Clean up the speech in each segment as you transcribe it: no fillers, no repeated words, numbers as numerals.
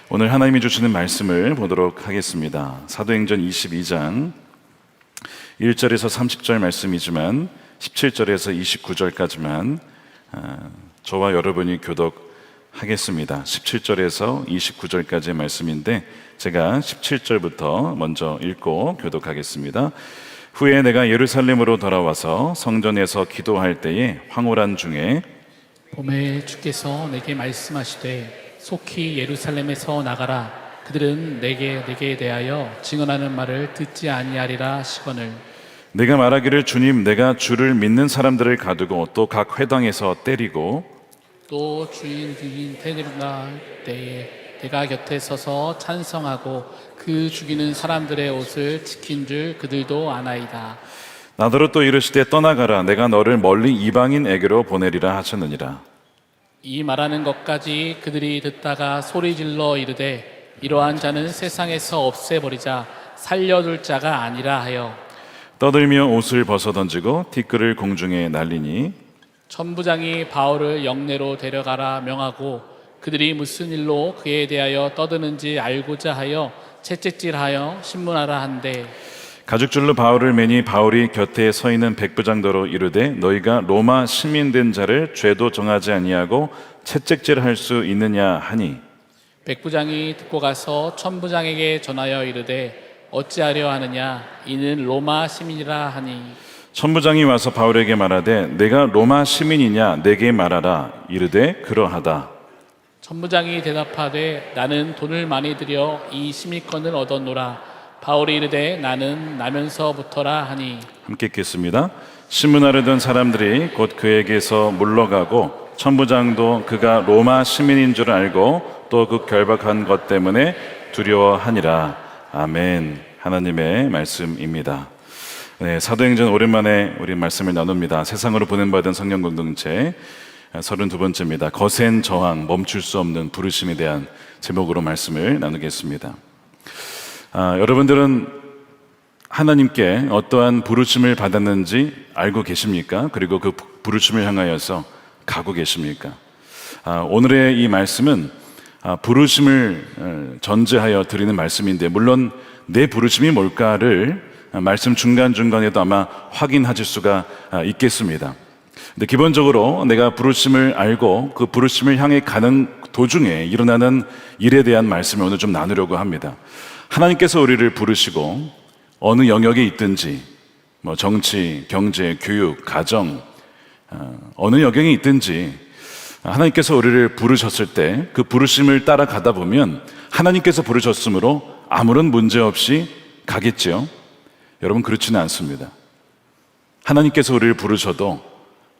오늘 하나님이 주시는 말씀을 보도록 하겠습니다. 사도행전 22장 1절에서 30절 말씀이지만 17절에서 29절까지만 저와 여러분이 교독하겠습니다. 17절에서 29절까지의 말씀인데 제가 17절부터 먼저 읽고 교독하겠습니다. 후에 내가 예루살렘으로 돌아와서 성전에서 기도할 때에 황홀한 중에 봄에 주께서 내게 말씀하시되 속히 예루살렘에서 나가라. 그들은 내게 대하여 증언하는 말을 듣지 아니하리라 하시거늘 내가 말하기를 주님 내가 주를 믿는 사람들을 가두고 또 각 회당에서 때리고 또 주인 데리나 때에 내가 곁에 서서 찬성하고 그 죽이는 사람들의 옷을 지킨 줄 그들도 아나이다. 나더러 또 이르시되 떠나가라 내가 너를 멀리 이방인에게로 보내리라 하셨느니라. 이 말하는 것까지 그들이 듣다가 소리질러 이르되 이러한 자는 세상에서 없애버리자 살려둘 자가 아니라 하여 떠들며 옷을 벗어던지고 티끌을 공중에 날리니 천부장이 바울을 영내로 데려가라 명하고 그들이 무슨 일로 그에 대하여 떠드는지 알고자 하여 채찍질하여 신문하라 한대 가죽줄로 바울을 매니 바울이 곁에 서 있는 백부장더러 이르되 너희가 로마 시민된 자를 죄도 정하지 아니하고 채찍질할 수 있느냐 하니 백부장이 듣고 가서 천부장에게 전하여 이르되 어찌하려 하느냐 이는 로마 시민이라 하니 천부장이 와서 바울에게 말하되 내가 로마 시민이냐 내게 말하라 이르되 그러하다. 천부장이 대답하되 나는 돈을 많이 들여 이 시민권을 얻었노라. 바울이 이르되 나는 나면서부터라 하니 함께 읽겠습니다. 신문하려던 사람들이 곧 그에게서 물러가고 천부장도 그가 로마 시민인 줄 알고 또 그 결박한 것 때문에 두려워하니라. 아멘. 하나님의 말씀입니다. 네, 사도행전 오랜만에 우리 말씀을 나눕니다. 세상으로 보낸받은 성령 공동체 32번째입니다. 거센 저항, 멈출 수 없는 부르심에 대한 제목으로 말씀을 나누겠습니다. 여러분들은 하나님께 어떠한 부르심을 받았는지 알고 계십니까? 그리고 그 부르심을 향하여서 가고 계십니까? 오늘의 이 말씀은 부르심을 전제하여 드리는 말씀인데 물론 내 부르심이 뭘까를 말씀 중간중간에도 아마 확인하실 수가 있겠습니다. 근데 기본적으로 내가 부르심을 알고 그 부르심을 향해 가는 도중에 일어나는 일에 대한 말씀을 오늘 좀 나누려고 합니다. 하나님께서 우리를 부르시고 어느 영역에 있든지 뭐 정치, 경제, 교육, 가정 어느 영역에 있든지 하나님께서 우리를 부르셨을 때 그 부르심을 따라가다 보면 하나님께서 부르셨으므로 아무런 문제 없이 가겠지요. 여러분 그렇지는 않습니다. 하나님께서 우리를 부르셔도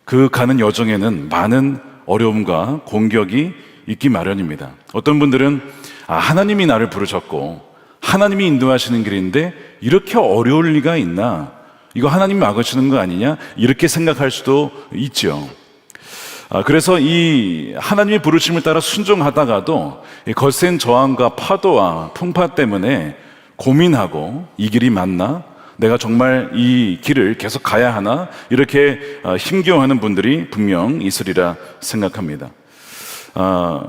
그 가는 여정에는 많은 어려움과 공격이 있기 마련입니다. 어떤 분들은 하나님이 나를 부르셨고 하나님이 인도하시는 길인데 이렇게 어려울 리가 있나? 이거 하나님이 막으시는 거 아니냐? 이렇게 생각할 수도 있죠. 그래서 이 하나님의 부르심을 따라 순종하다가도 거센 저항과 파도와 풍파 때문에 고민하고 이 길이 맞나? 내가 정말 이 길을 계속 가야 하나? 이렇게 힘겨워하는 분들이 분명 있으리라 생각합니다.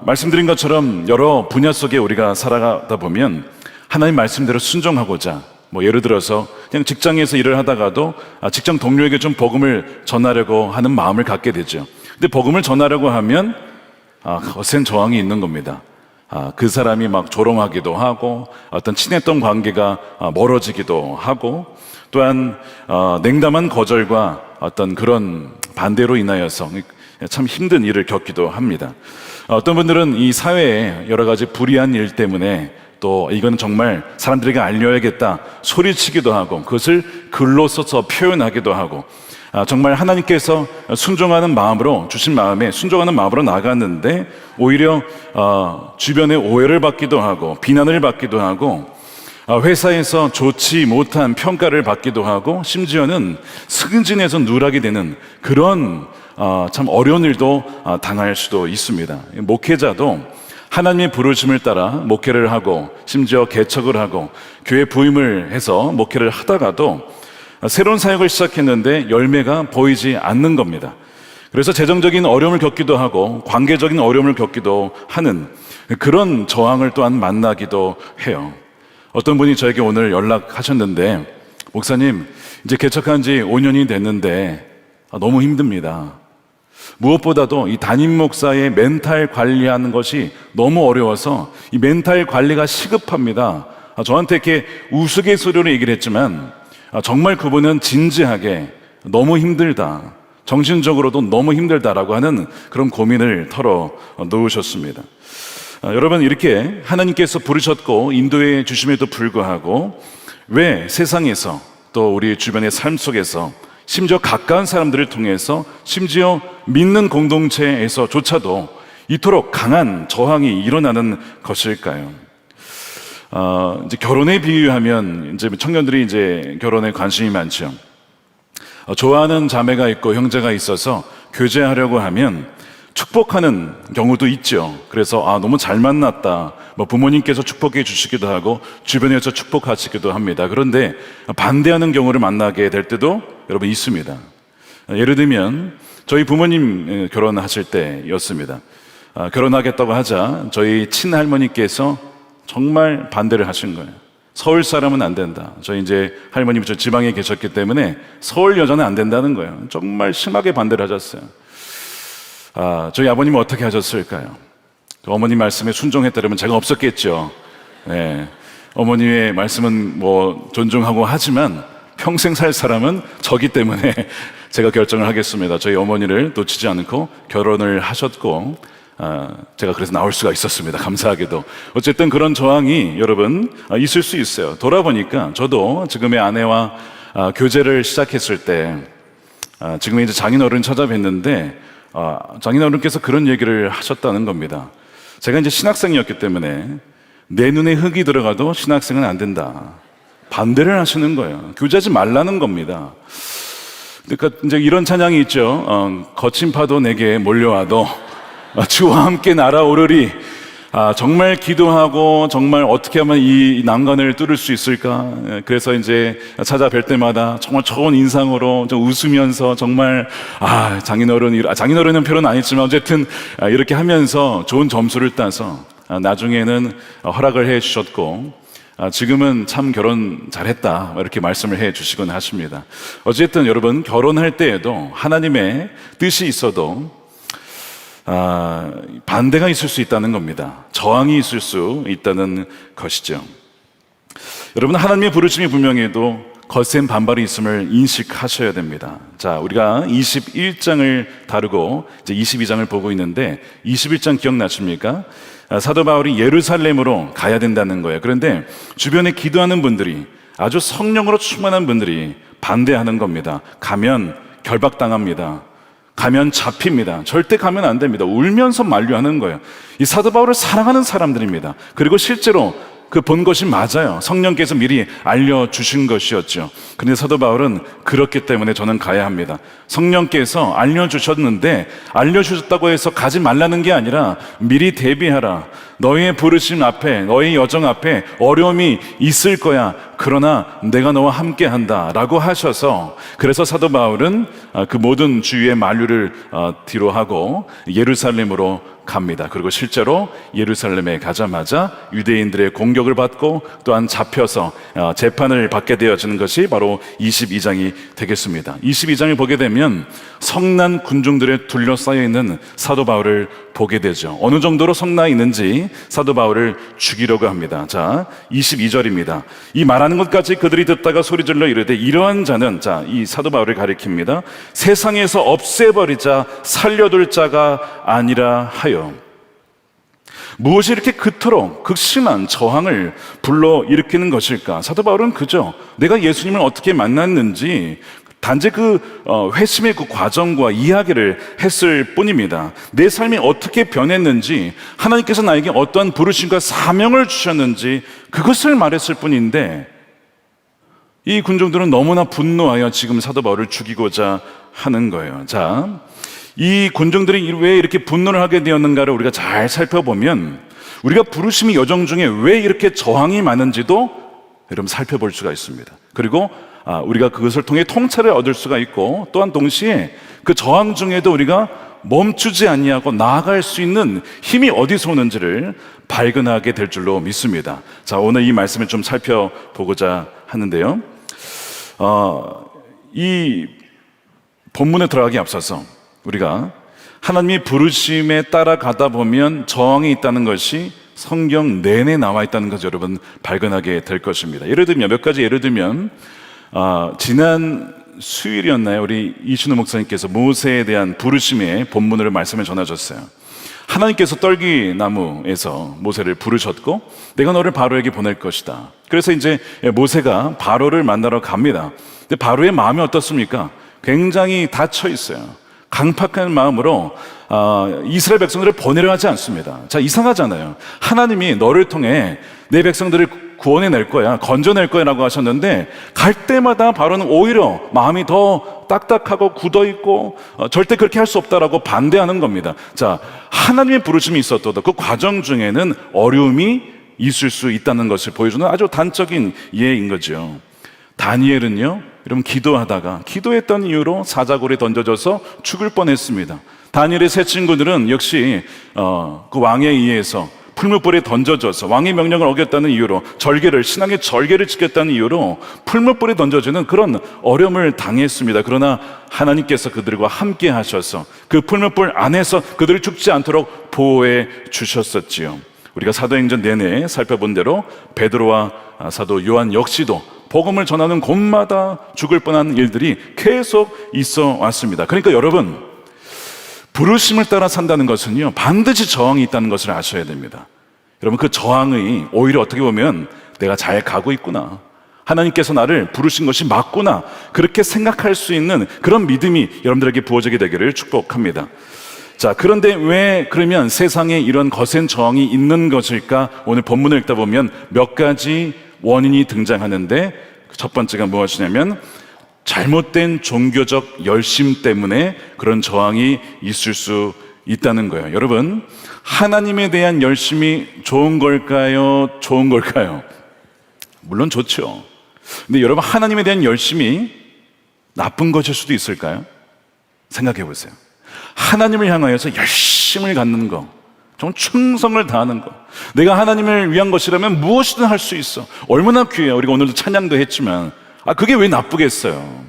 말씀드린 것처럼 여러 분야 속에 우리가 살아가다 보면 하나님 말씀대로 순종하고자 예를 들어서 그냥 직장에서 일을 하다가도 직장 동료에게 좀 복음을 전하려고 하는 마음을 갖게 되죠. 근데 복음을 전하려고 하면 거센 저항이 있는 겁니다. 그 사람이 막 조롱하기도 하고 어떤 친했던 관계가 멀어지기도 하고 또한 냉담한 거절과 어떤 그런 반대로 인하여서 참 힘든 일을 겪기도 합니다. 어떤 분들은 이 사회에 여러 가지 불이한 일 때문에 또 이건 정말 사람들에게 알려야겠다 소리치기도 하고 그것을 글로 써서 표현하기도 하고 정말 하나님께서 순종하는 마음으로 주신 마음에 순종하는 마음으로 나갔는데 오히려 주변의 오해를 받기도 하고 비난을 받기도 하고 회사에서 좋지 못한 평가를 받기도 하고 심지어는 승진해서 누락이 되는 그런 참 어려운 일도 당할 수도 있습니다. 목회자도 하나님의 부르심을 따라 목회를 하고 심지어 개척을 하고 교회 부임을 해서 목회를 하다가도 새로운 사역을 시작했는데 열매가 보이지 않는 겁니다. 그래서 재정적인 어려움을 겪기도 하고 관계적인 어려움을 겪기도 하는 그런 저항을 또한 만나기도 해요. 어떤 분이 저에게 오늘 연락하셨는데, 목사님, 이제 개척한 지 5년이 됐는데 너무 힘듭니다. 무엇보다도 이 담임 목사의 멘탈 관리하는 것이 너무 어려워서 이 멘탈 관리가 시급합니다. 저한테 이렇게 우스갯소리로 얘기를 했지만 정말 그분은 진지하게 너무 힘들다, 정신적으로도 너무 힘들다라고 하는 그런 고민을 털어 놓으셨습니다. 여러분, 이렇게 하나님께서 부르셨고 인도해 주심에도 불구하고 왜 세상에서 또 우리 주변의 삶 속에서 심지어 가까운 사람들을 통해서 심지어 믿는 공동체에서조차도 이토록 강한 저항이 일어나는 것일까요? 이제 결혼에 비유하면 이제 청년들이 이제 결혼에 관심이 많죠. 좋아하는 자매가 있고 형제가 있어서 교제하려고 하면 축복하는 경우도 있죠. 그래서 너무 잘 만났다, 부모님께서 축복해 주시기도 하고 주변에서 축복하시기도 합니다. 그런데 반대하는 경우를 만나게 될 때도 여러분 있습니다. 예를 들면 저희 부모님 결혼하실 때였습니다. 결혼하겠다고 하자 저희 친할머니께서 정말 반대를 하신 거예요. 서울 사람은 안 된다. 저희 이제 할머님이 저 지방에 계셨기 때문에 서울 여자는 안 된다는 거예요. 정말 심하게 반대를 하셨어요. 저희 아버님은 어떻게 하셨을까요? 어머님 말씀에 순종했다면 제가 없었겠죠. 네. 어머님의 말씀은 존중하고 하지만 평생 살 사람은 저기 때문에 제가 결정을 하겠습니다. 저희 어머니를 놓치지 않고 결혼을 하셨고, 제가 그래서 나올 수가 있었습니다. 감사하게도. 어쨌든 그런 저항이 여러분 있을 수 있어요. 돌아보니까 저도 지금의 아내와 교제를 시작했을 때 지금의 이제 장인어른 찾아뵀는데 장인어른께서 그런 얘기를 하셨다는 겁니다. 제가 이제 신학생이었기 때문에 내 눈에 흙이 들어가도 신학생은 안 된다, 반대를 하시는 거예요. 교제하지 말라는 겁니다. 그러니까 이제 이런 찬양이 있죠. 거친 파도 내게 몰려와도 주와 함께 날아오르리. 정말 기도하고 정말 어떻게 하면 이 난관을 뚫을 수 있을까? 그래서 이제 찾아뵐 때마다 정말 좋은 인상으로 좀 웃으면서 정말 장인어른은 표현 안 했지만 어쨌든 이렇게 하면서 좋은 점수를 따서 나중에는 허락을 해 주셨고, 지금은 참 결혼 잘했다 이렇게 말씀을 해 주시곤 하십니다. 어쨌든 여러분, 결혼할 때에도 하나님의 뜻이 있어도 반대가 있을 수 있다는 겁니다. 저항이 있을 수 있다는 것이죠. 여러분, 하나님의 부르심이 분명해도 거센 반발이 있음을 인식하셔야 됩니다. 자, 우리가 21장을 다루고 이제 22장을 보고 있는데 21장 기억나십니까? 사도 바울이 예루살렘으로 가야 된다는 거예요. 그런데 주변에 기도하는 분들이, 아주 성령으로 충만한 분들이 반대하는 겁니다. 가면 결박당합니다. 가면 잡힙니다. 절대 가면 안 됩니다. 울면서 만류하는 거예요. 이 사도 바울을 사랑하는 사람들입니다. 그리고 실제로 그 본 것이 맞아요. 성령께서 미리 알려주신 것이었죠. 그런데 사도 바울은 그렇기 때문에 저는 가야 합니다. 성령께서 알려주셨는데 알려주셨다고 해서 가지 말라는 게 아니라 미리 대비하라. 너의 부르심 앞에, 너의 여정 앞에 어려움이 있을 거야. 그러나 내가 너와 함께 한다 라고 하셔서, 그래서 사도 바울은 그 모든 주위의 만류를 뒤로 하고 예루살렘으로 갑니다. 그리고 실제로 예루살렘에 가자마자 유대인들의 공격을 받고 또한 잡혀서 재판을 받게 되어지는 것이 바로 22장이 되겠습니다. 22장을 보게 되면 성난 군중들에 둘러싸여 있는 사도 바울을 보게 되죠. 어느 정도로 성나 있는지 사도 바울을 죽이려고 합니다. 자, 22절입니다. 이 말하는 것까지 그들이 듣다가 소리질러 이르되 이러한 자는, 자, 이 사도 바울을 가리킵니다. 세상에서 없애버리자 살려둘 자가 아니라 하여. 무엇이 이렇게 그토록 극심한 저항을 불러일으키는 것일까? 사도 바울은 그저 내가 예수님을 어떻게 만났는지 단지 그 회심의 그 과정과 이야기를 했을 뿐입니다. 내 삶이 어떻게 변했는지, 하나님께서 나에게 어떠한 부르심과 사명을 주셨는지 그것을 말했을 뿐인데, 이 군중들은 너무나 분노하여 지금 사도 바울을 죽이고자 하는 거예요. 자, 이 군중들이 왜 이렇게 분노를 하게 되었는가를 우리가 잘 살펴보면 우리가 부르심의 여정 중에 왜 이렇게 저항이 많은지도 여러분 살펴볼 수가 있습니다. 그리고 우리가 그것을 통해 통찰을 얻을 수가 있고, 또한 동시에 그 저항 중에도 우리가 멈추지 아니하고 나아갈 수 있는 힘이 어디서 오는지를 발견하게 될 줄로 믿습니다. 자, 오늘 이 말씀을 좀 살펴보고자 하는데요. 이 본문에 들어가기 앞서서 우리가 하나님이 부르심에 따라가다 보면 저항이 있다는 것이 성경 내내 나와 있다는 것을 여러분 발견하게 될 것입니다. 예를 들면 몇 가지 예를 들면 지난 수요일이었나요? 우리 이신우 목사님께서 모세에 대한 부르심의 본문으로 말씀을 전하셨어요. 하나님께서 떨기나무에서 모세를 부르셨고 내가 너를 바로에게 보낼 것이다. 그래서 이제 모세가 바로를 만나러 갑니다. 근데 바로의 마음이 어떻습니까? 굉장히 닫혀 있어요. 강팍한 마음으로 이스라엘 백성들을 보내려 하지 않습니다. 자, 이상하잖아요. 하나님이 너를 통해 내 백성들을 구원해낼 거야, 건져낼 거야 라고 하셨는데 갈 때마다 바로는 오히려 마음이 더 딱딱하고 굳어있고 절대 그렇게 할 수 없다라고 반대하는 겁니다. 자, 하나님의 부르심이 있었어도 그 과정 중에는 어려움이 있을 수 있다는 것을 보여주는 아주 단적인 예인 거죠. 다니엘은요, 여러분 기도하다가 기도했던 이유로 사자굴에 던져져서 죽을 뻔했습니다. 다니엘의 세 친구들은 역시 그 왕에 의해서 풀무불에 던져져서 왕의 명령을 어겼다는 이유로 신앙의 절개를 지켰다는 이유로 풀무불에 던져지는 그런 어려움을 당했습니다. 그러나 하나님께서 그들과 함께 하셔서 그 풀무불 안에서 그들이 죽지 않도록 보호해 주셨었지요. 우리가 사도행전 내내 살펴본 대로 베드로와 사도 요한 역시도 복음을 전하는 곳마다 죽을 뻔한 일들이 계속 있어 왔습니다. 그러니까 여러분, 부르심을 따라 산다는 것은요, 반드시 저항이 있다는 것을 아셔야 됩니다. 여러분, 그 저항이 오히려 어떻게 보면 내가 잘 가고 있구나, 하나님께서 나를 부르신 것이 맞구나, 그렇게 생각할 수 있는 그런 믿음이 여러분들에게 부어지게 되기를 축복합니다. 자, 그런데 왜 그러면 세상에 이런 거센 저항이 있는 것일까? 오늘 본문을 읽다 보면 몇 가지 원인이 등장하는데 첫 번째가 무엇이냐면 잘못된 종교적 열심 때문에 그런 저항이 있을 수 있다는 거예요. 여러분, 하나님에 대한 열심이 좋은 걸까요? 좋은 걸까요? 물론 좋죠. 근데 여러분, 하나님에 대한 열심이 나쁜 것일 수도 있을까요? 생각해 보세요. 하나님을 향하여서 열심을 갖는 거, 정말 충성을 다하는 것, 내가 하나님을 위한 것이라면 무엇이든 할 수 있어. 얼마나 귀해요. 우리가 오늘도 찬양도 했지만 그게 왜 나쁘겠어요?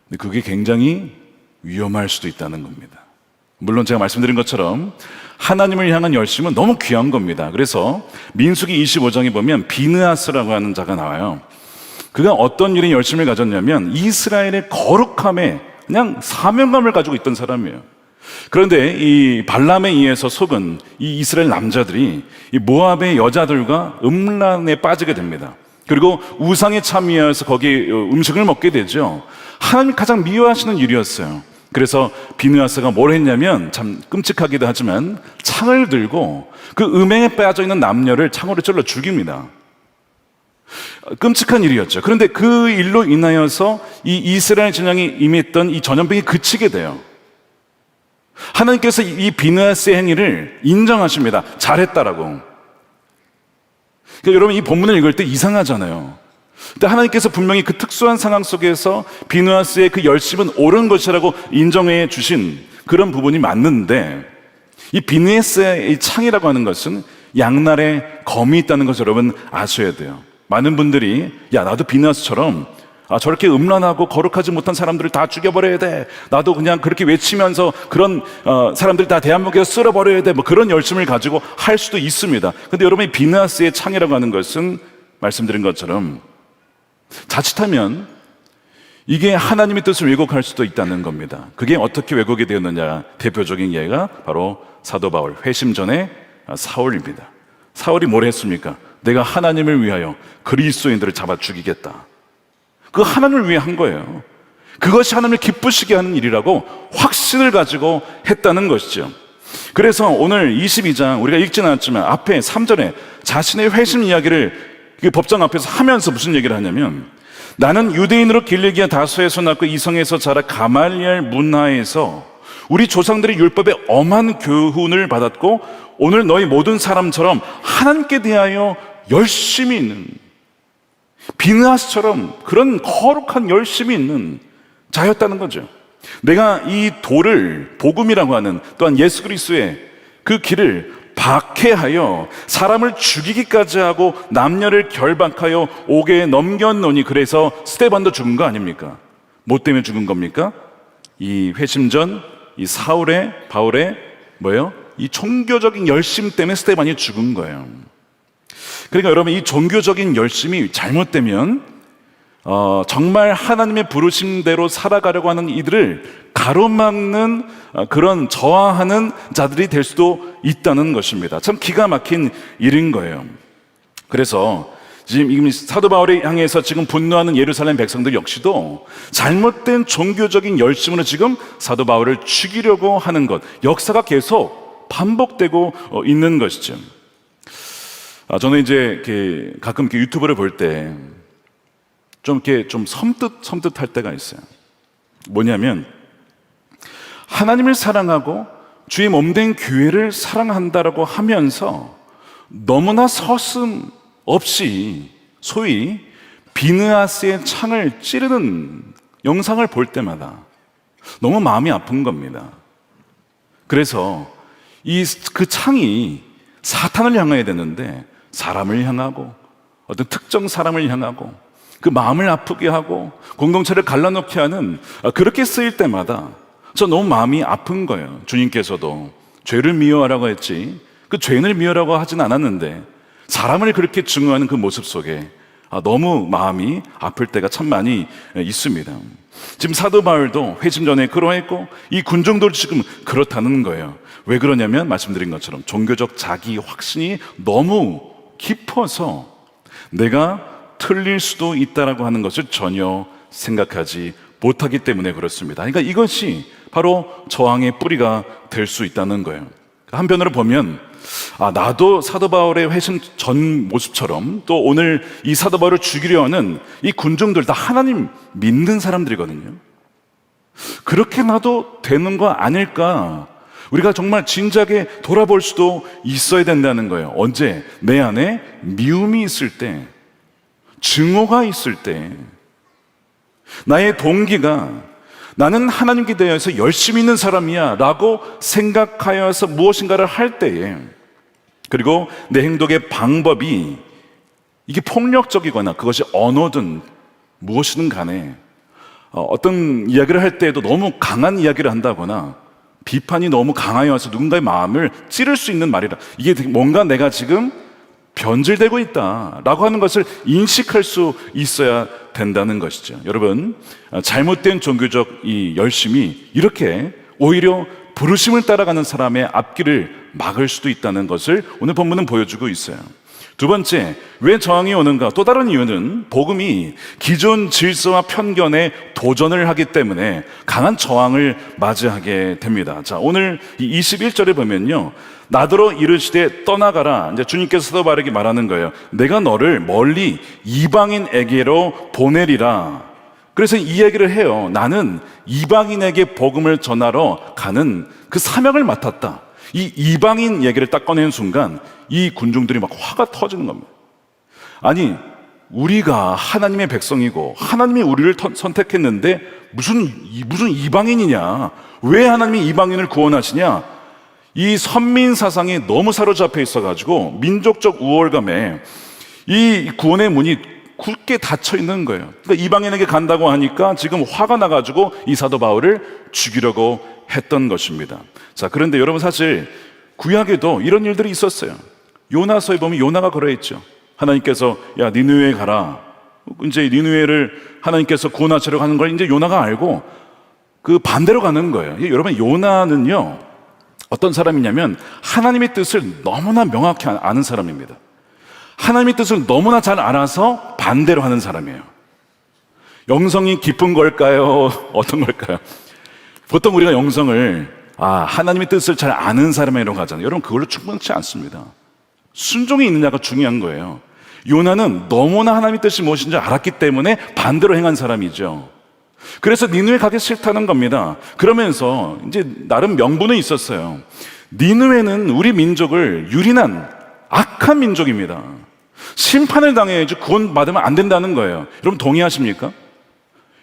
근데 그게 굉장히 위험할 수도 있다는 겁니다. 물론 제가 말씀드린 것처럼 하나님을 향한 열심은 너무 귀한 겁니다. 그래서 민수기 25장에 보면 비느하스라고 하는 자가 나와요. 그가 어떤 일에 열심을 가졌냐면 이스라엘의 거룩함에 그냥 사명감을 가지고 있던 사람이에요. 그런데 이 발람에 의해서 속은 이 이스라엘 남자들이 이 모압의 여자들과 음란에 빠지게 됩니다. 그리고 우상에 참여해서 거기 음식을 먹게 되죠. 하나님이 가장 미워하시는 일이었어요. 그래서 비느하스가 뭘 했냐면, 참 끔찍하기도 하지만 창을 들고 그 음행에 빠져 있는 남녀를 창으로 찔러 죽입니다. 끔찍한 일이었죠. 그런데 그 일로 인하여서 이 이스라엘 진영이 임했던 이 전염병이 그치게 돼요. 하나님께서 이 비느하스의 행위를 인정하십니다. 잘했다라고. 그러니까 여러분, 이 본문을 읽을 때 이상하잖아요. 근데 하나님께서 분명히 그 특수한 상황 속에서 비느하스의 그 열심은 옳은 것이라고 인정해 주신 그런 부분이 맞는데, 이 비느하스의 창이라고 하는 것은 양날에 검이 있다는 것을 여러분 아셔야 돼요. 많은 분들이 나도 비느하스처럼 저렇게 음란하고 거룩하지 못한 사람들을 다 죽여버려야 돼, 나도 그냥 그렇게 외치면서 그런 사람들 다 대한민국에서 쓸어버려야 돼, 뭐 그런 열심을 가지고 할 수도 있습니다. 근데 여러분이 비느하스의 창이라고 하는 것은 말씀드린 것처럼 자칫하면 이게 하나님의 뜻을 왜곡할 수도 있다는 겁니다. 그게 어떻게 왜곡이 되었느냐, 대표적인 예가 바로 사도 바울 회심 전에 사울입니다. 사울이 뭘 했습니까? 내가 하나님을 위하여 그리스도인들을 잡아 죽이겠다. 그 하나님을 위해 한 거예요. 그것이 하나님을 기쁘시게 하는 일이라고 확신을 가지고 했다는 것이죠. 그래서 오늘 22장 우리가 읽지는 않았지만 앞에 3절에 자신의 회심 이야기를 법정 앞에서 하면서 무슨 얘기를 하냐면, 나는 유대인으로 길리기아 다소에서 낳고 이성에서 자라 가말리엘 문화에서 우리 조상들의 율법에 엄한 교훈을 받았고 오늘 너희 모든 사람처럼 하나님께 대하여 열심히 있는, 비느하스처럼 그런 거룩한 열심이 있는 자였다는 거죠. 내가 이 돌을 복음이라고 하는 또한 예수 그리스도의 그 길을 박해하여 사람을 죽이기까지 하고 남녀를 결박하여 옥에 넘겼노니 그래서 스데반도 죽은 거 아닙니까? 뭐 때문에 죽은 겁니까? 이 회심전, 이 바울의 뭐예요? 이 종교적인 열심 때문에 스데반이 죽은 거예요. 그러니까 여러분, 이 종교적인 열심이 잘못되면 정말 하나님의 부르심대로 살아가려고 하는 이들을 가로막는 그런 저항하는 자들이 될 수도 있다는 것입니다. 참 기가 막힌 일인 거예요. 그래서 지금 사도 바울을 향해서 지금 분노하는 예루살렘 백성들 역시도 잘못된 종교적인 열심으로 지금 사도 바울을 죽이려고 하는 것, 역사가 계속 반복되고 있는 것이죠. 저는 이제 가끔 유튜브를 볼 때 좀 섬뜩할 때가 있어요. 뭐냐면, 하나님을 사랑하고 주의 몸된 교회를 사랑한다라고 하면서 너무나 서슴 없이 소위 비느하스의 창을 찌르는 영상을 볼 때마다 너무 마음이 아픈 겁니다. 그래서 그 창이 사탄을 향해야 되는데 사람을 향하고 어떤 특정 사람을 향하고 그 마음을 아프게 하고 공동체를 갈라놓게 하는, 그렇게 쓰일 때마다 저 너무 마음이 아픈 거예요. 주님께서도 죄를 미워하라고 했지 그 죄인을 미워하라고 하진 않았는데 사람을 그렇게 증오하는 그 모습 속에 너무 마음이 아플 때가 참 많이 있습니다. 지금 사도 바울도 회심 전에 그러했고 이 군중도 지금 그렇다는 거예요. 왜 그러냐면 말씀드린 것처럼 종교적 자기 확신이 너무 깊어서 내가 틀릴 수도 있다라고 하는 것을 전혀 생각하지 못하기 때문에 그렇습니다. 그러니까 이것이 바로 저항의 뿌리가 될 수 있다는 거예요. 한편으로 보면 나도 사도 바울의 회심 전 모습처럼 또 오늘 이 사도 바울을 죽이려 하는 이 군중들 다 하나님 믿는 사람들이거든요. 그렇게 나도 되는 거 아닐까? 우리가 정말 진작에 돌아볼 수도 있어야 된다는 거예요. 언제? 내 안에 미움이 있을 때, 증오가 있을 때, 나의 동기가 나는 하나님께 대해서 열심히 있는 사람이야 라고 생각하여서 무엇인가를 할 때에, 그리고 내 행동의 방법이 이게 폭력적이거나 그것이 언어든 무엇이든 간에 어떤 이야기를 할 때에도 너무 강한 이야기를 한다거나 비판이 너무 강하여서 누군가의 마음을 찌를 수 있는 말이라, 이게 뭔가 내가 지금 변질되고 있다라고 하는 것을 인식할 수 있어야 된다는 것이죠. 여러분, 잘못된 종교적 이 열심이 이렇게 오히려 부르심을 따라가는 사람의 앞길을 막을 수도 있다는 것을 오늘 본문은 보여주고 있어요. 두 번째, 왜 저항이 오는가? 또 다른 이유는 복음이 기존 질서와 편견에 도전을 하기 때문에 강한 저항을 맞이하게 됩니다. 자, 오늘 이 21절에 보면요, 나더러 이르시되 떠나가라. 이제 주님께서 사도 바울에게 말하는 거예요. 내가 너를 멀리 이방인에게로 보내리라. 그래서 이 얘기를 해요. 나는 이방인에게 복음을 전하러 가는 그 사명을 맡았다. 이 이방인 얘기를 딱 꺼내는 순간 이 군중들이 막 화가 터지는 겁니다. 아니, 우리가 하나님의 백성이고 하나님이 우리를 선택했는데 무슨 이방인이냐? 왜 하나님이 이방인을 구원하시냐? 이 선민 사상이 너무 사로잡혀 있어가지고 민족적 우월감에 이 구원의 문이 굳게 닫혀 있는 거예요. 그러니까 이방인에게 간다고 하니까 지금 화가 나가지고 이 사도 바울을 죽이려고 했던 것입니다. 자, 그런데 여러분, 사실 구약에도 이런 일들이 있었어요. 요나서에 보면 요나가 그러했죠. 하나님께서 야, 니느웨에 가라. 이제 니느웨를 하나님께서 구원하시려고 하는 걸 이제 요나가 알고 그 반대로 가는 거예요. 여러분, 요나는요, 어떤 사람이냐면 하나님의 뜻을 너무나 명확히 아는 사람입니다. 하나님의 뜻을 너무나 잘 알아서 반대로 하는 사람이에요. 영성이 깊은 걸까요? 어떤 걸까요? 보통 우리가 영성을 하나님의 뜻을 잘 아는 사람이라고 하잖아요. 여러분, 그걸로 충분치 않습니다. 순종이 있느냐가 중요한 거예요. 요나는 너무나 하나님의 뜻이 무엇인지 알았기 때문에 반대로 행한 사람이죠. 그래서 니느웨 가기 싫다는 겁니다. 그러면서 이제 나름 명분은 있었어요. 니느웨는 우리 민족을 유린한 악한 민족입니다. 심판을 당해야지 구원 받으면 안 된다는 거예요. 여러분, 동의하십니까?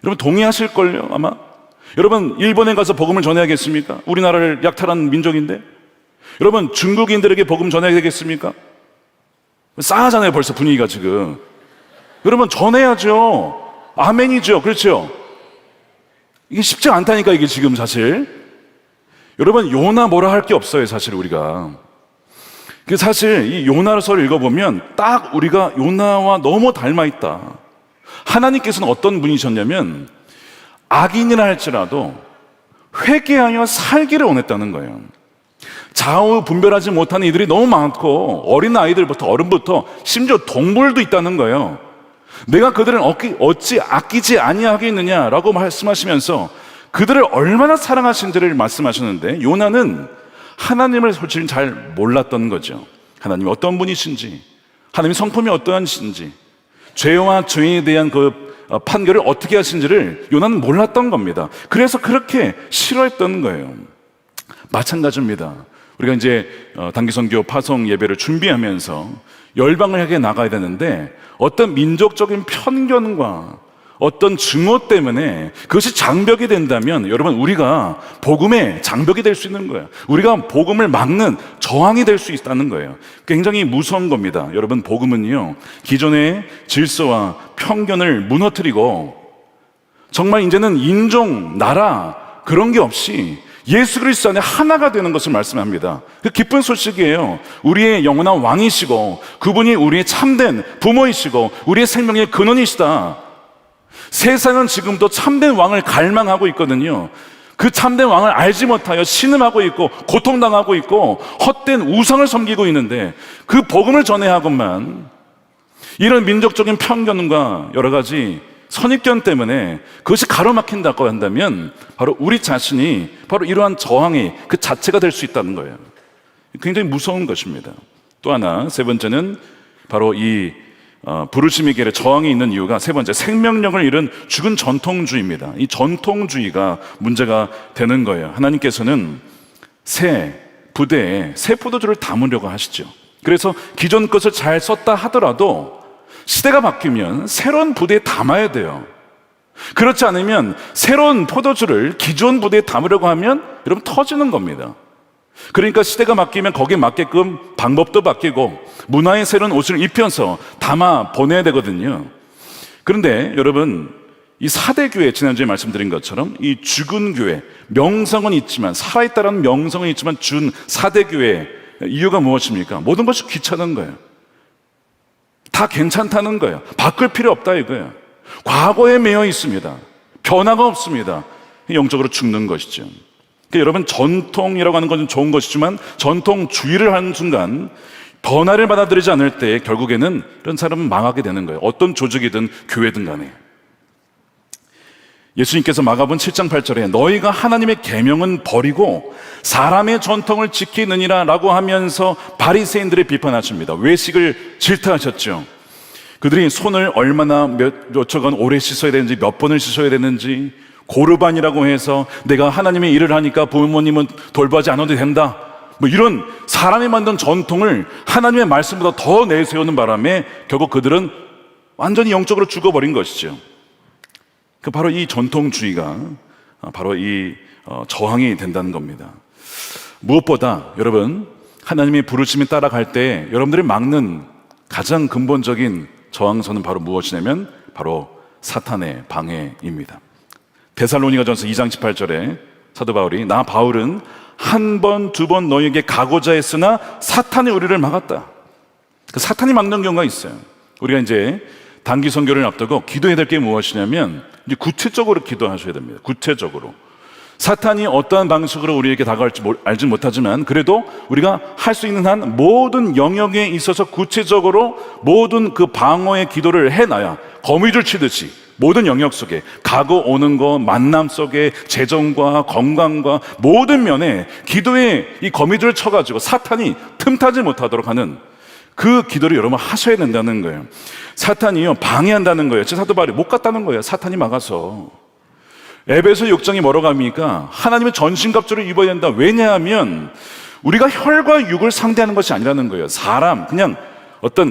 여러분, 동의하실걸요, 아마? 여러분, 일본에 가서 복음을 전해야겠습니까? 우리나라를 약탈한 민족인데. 여러분, 중국인들에게 복음 전해야 되겠습니까? 싸하잖아요, 벌써 분위기가 지금. 여러분, 전해야죠. 아멘이죠. 그렇죠? 이게 쉽지 않다니까, 이게 지금 사실. 여러분, 요나 뭐라 할 게 없어요, 사실 우리가. 사실 이 요나서를 읽어보면 딱 우리가 요나와 너무 닮아있다. 하나님께서는 어떤 분이셨냐면 악인이라 할지라도 회개하여 살기를 원했다는 거예요. 좌우 분별하지 못하는 이들이 너무 많고 어린 아이들부터 어른부터 심지어 동물도 있다는 거예요. 내가 그들을 어찌 아끼지 아니하겠느냐라고 말씀하시면서 그들을 얼마나 사랑하신지를 말씀하셨는데, 요나는 하나님을 솔직히 잘 몰랐던 거죠. 하나님이 어떤 분이신지, 하나님의 성품이 어떠한지, 죄와 죄에 대한 그 판결을 어떻게 하신지를 요나는 몰랐던 겁니다. 그래서 그렇게 싫어했던 거예요. 마찬가지입니다. 우리가 이제 단기선교 파송 예배를 준비하면서 열방을 향해 나가야 되는데 어떤 민족적인 편견과 어떤 증오 때문에 그것이 장벽이 된다면 여러분, 우리가 복음의 장벽이 될 수 있는 거예요. 우리가 복음을 막는 저항이 될 수 있다는 거예요. 굉장히 무서운 겁니다. 여러분, 복음은요, 기존의 질서와 편견을 무너뜨리고 정말 이제는 인종, 나라 그런 게 없이 예수 그리스도 안에 하나가 되는 것을 말씀합니다. 그 기쁜 소식이에요. 우리의 영원한 왕이시고 그분이 우리의 참된 부모이시고 우리의 생명의 근원이시다. 세상은 지금도 참된 왕을 갈망하고 있거든요. 그 참된 왕을 알지 못하여 신음하고 있고 고통당하고 있고 헛된 우상을 섬기고 있는데, 그 복음을 전해야 하건만 이런 민족적인 편견과 여러 가지 선입견 때문에 그것이 가로막힌다고 한다면 바로 우리 자신이 바로 이러한 저항의 그 자체가 될 수 있다는 거예요. 굉장히 무서운 것입니다. 또 하나, 세 번째는 바로 이 부르심의 길에 저항이 있는 이유가, 세 번째, 생명력을 잃은 죽은 전통주의입니다. 이 전통주의가 문제가 되는 거예요. 하나님께서는 새 부대에 새 포도주를 담으려고 하시죠. 그래서 기존 것을 잘 썼다 하더라도 시대가 바뀌면 새로운 부대에 담아야 돼요. 그렇지 않으면 새로운 포도주를 기존 부대에 담으려고 하면 여러분 터지는 겁니다. 그러니까 시대가 바뀌면 거기에 맞게끔 방법도 바뀌고 문화의 새로운 옷을 입혀서 담아 보내야 되거든요. 그런데 여러분, 이 사대교회, 지난주에 말씀드린 것처럼 이 죽은 교회, 명성은 있지만, 살아있다라는 명성은 있지만 준 사대교회, 이유가 무엇입니까? 모든 것이 귀찮은 거예요. 다 괜찮다는 거예요. 바꿀 필요 없다 이거예요. 과거에 매여 있습니다. 변화가 없습니다. 영적으로 죽는 것이죠. 그러니까 여러분, 전통이라고 하는 것은 좋은 것이지만 전통주의를 하는 순간 변화를 받아들이지 않을 때 결국에는 이런 사람은 망하게 되는 거예요. 어떤 조직이든 교회든 간에. 예수님께서 마가복음 7장 8절에 너희가 하나님의 계명은 버리고 사람의 전통을 지키느니라 라고 하면서 바리새인들을 비판하십니다. 외식을 질타하셨죠. 그들이 손을 얼마나 몇 초간 오래 씻어야 되는지, 몇 번을 씻어야 되는지, 고르반이라고 해서 내가 하나님의 일을 하니까 부모님은 돌보지 않아도 된다, 뭐 이런 사람이 만든 전통을 하나님의 말씀보다 더 내세우는 바람에 결국 그들은 완전히 영적으로 죽어버린 것이죠. 바로 이 전통주의가 바로 이 저항이 된다는 겁니다. 무엇보다 여러분, 하나님의 부르심에 따라갈 때 여러분들이 막는 가장 근본적인 저항선은 바로 무엇이냐면 바로 사탄의 방해입니다. 데살로니가전서 2장 18절에 사도 바울이 나 바울은 한 번, 두 번 너희에게 가고자 했으나 사탄이 우리를 막았다. 그 사탄이 막는 경우가 있어요. 우리가 이제 단기 선교를 앞두고 기도해야 될 게 무엇이냐면 이제 구체적으로 기도하셔야 됩니다. 구체적으로. 사탄이 어떠한 방식으로 우리에게 다가올지 알지 못하지만 그래도 우리가 할 수 있는 한 모든 영역에 있어서 구체적으로 모든 그 방어의 기도를 해놔야 거미줄 치듯이 모든 영역 속에 가고 오는 거, 만남 속에 재정과 건강과 모든 면에 기도에 이 거미줄을 쳐가지고 사탄이 틈타지 못하도록 하는 그 기도를 여러분 하셔야 된다는 거예요. 사탄이요 방해한다는 거예요. 사도 바울이 못 갔다는 거예요. 사탄이 막아서. 에베소 6장이 뭐라고 합니까? 하나님의 전신갑주를 입어야 된다. 왜냐하면 우리가 혈과 육을 상대하는 것이 아니라는 거예요.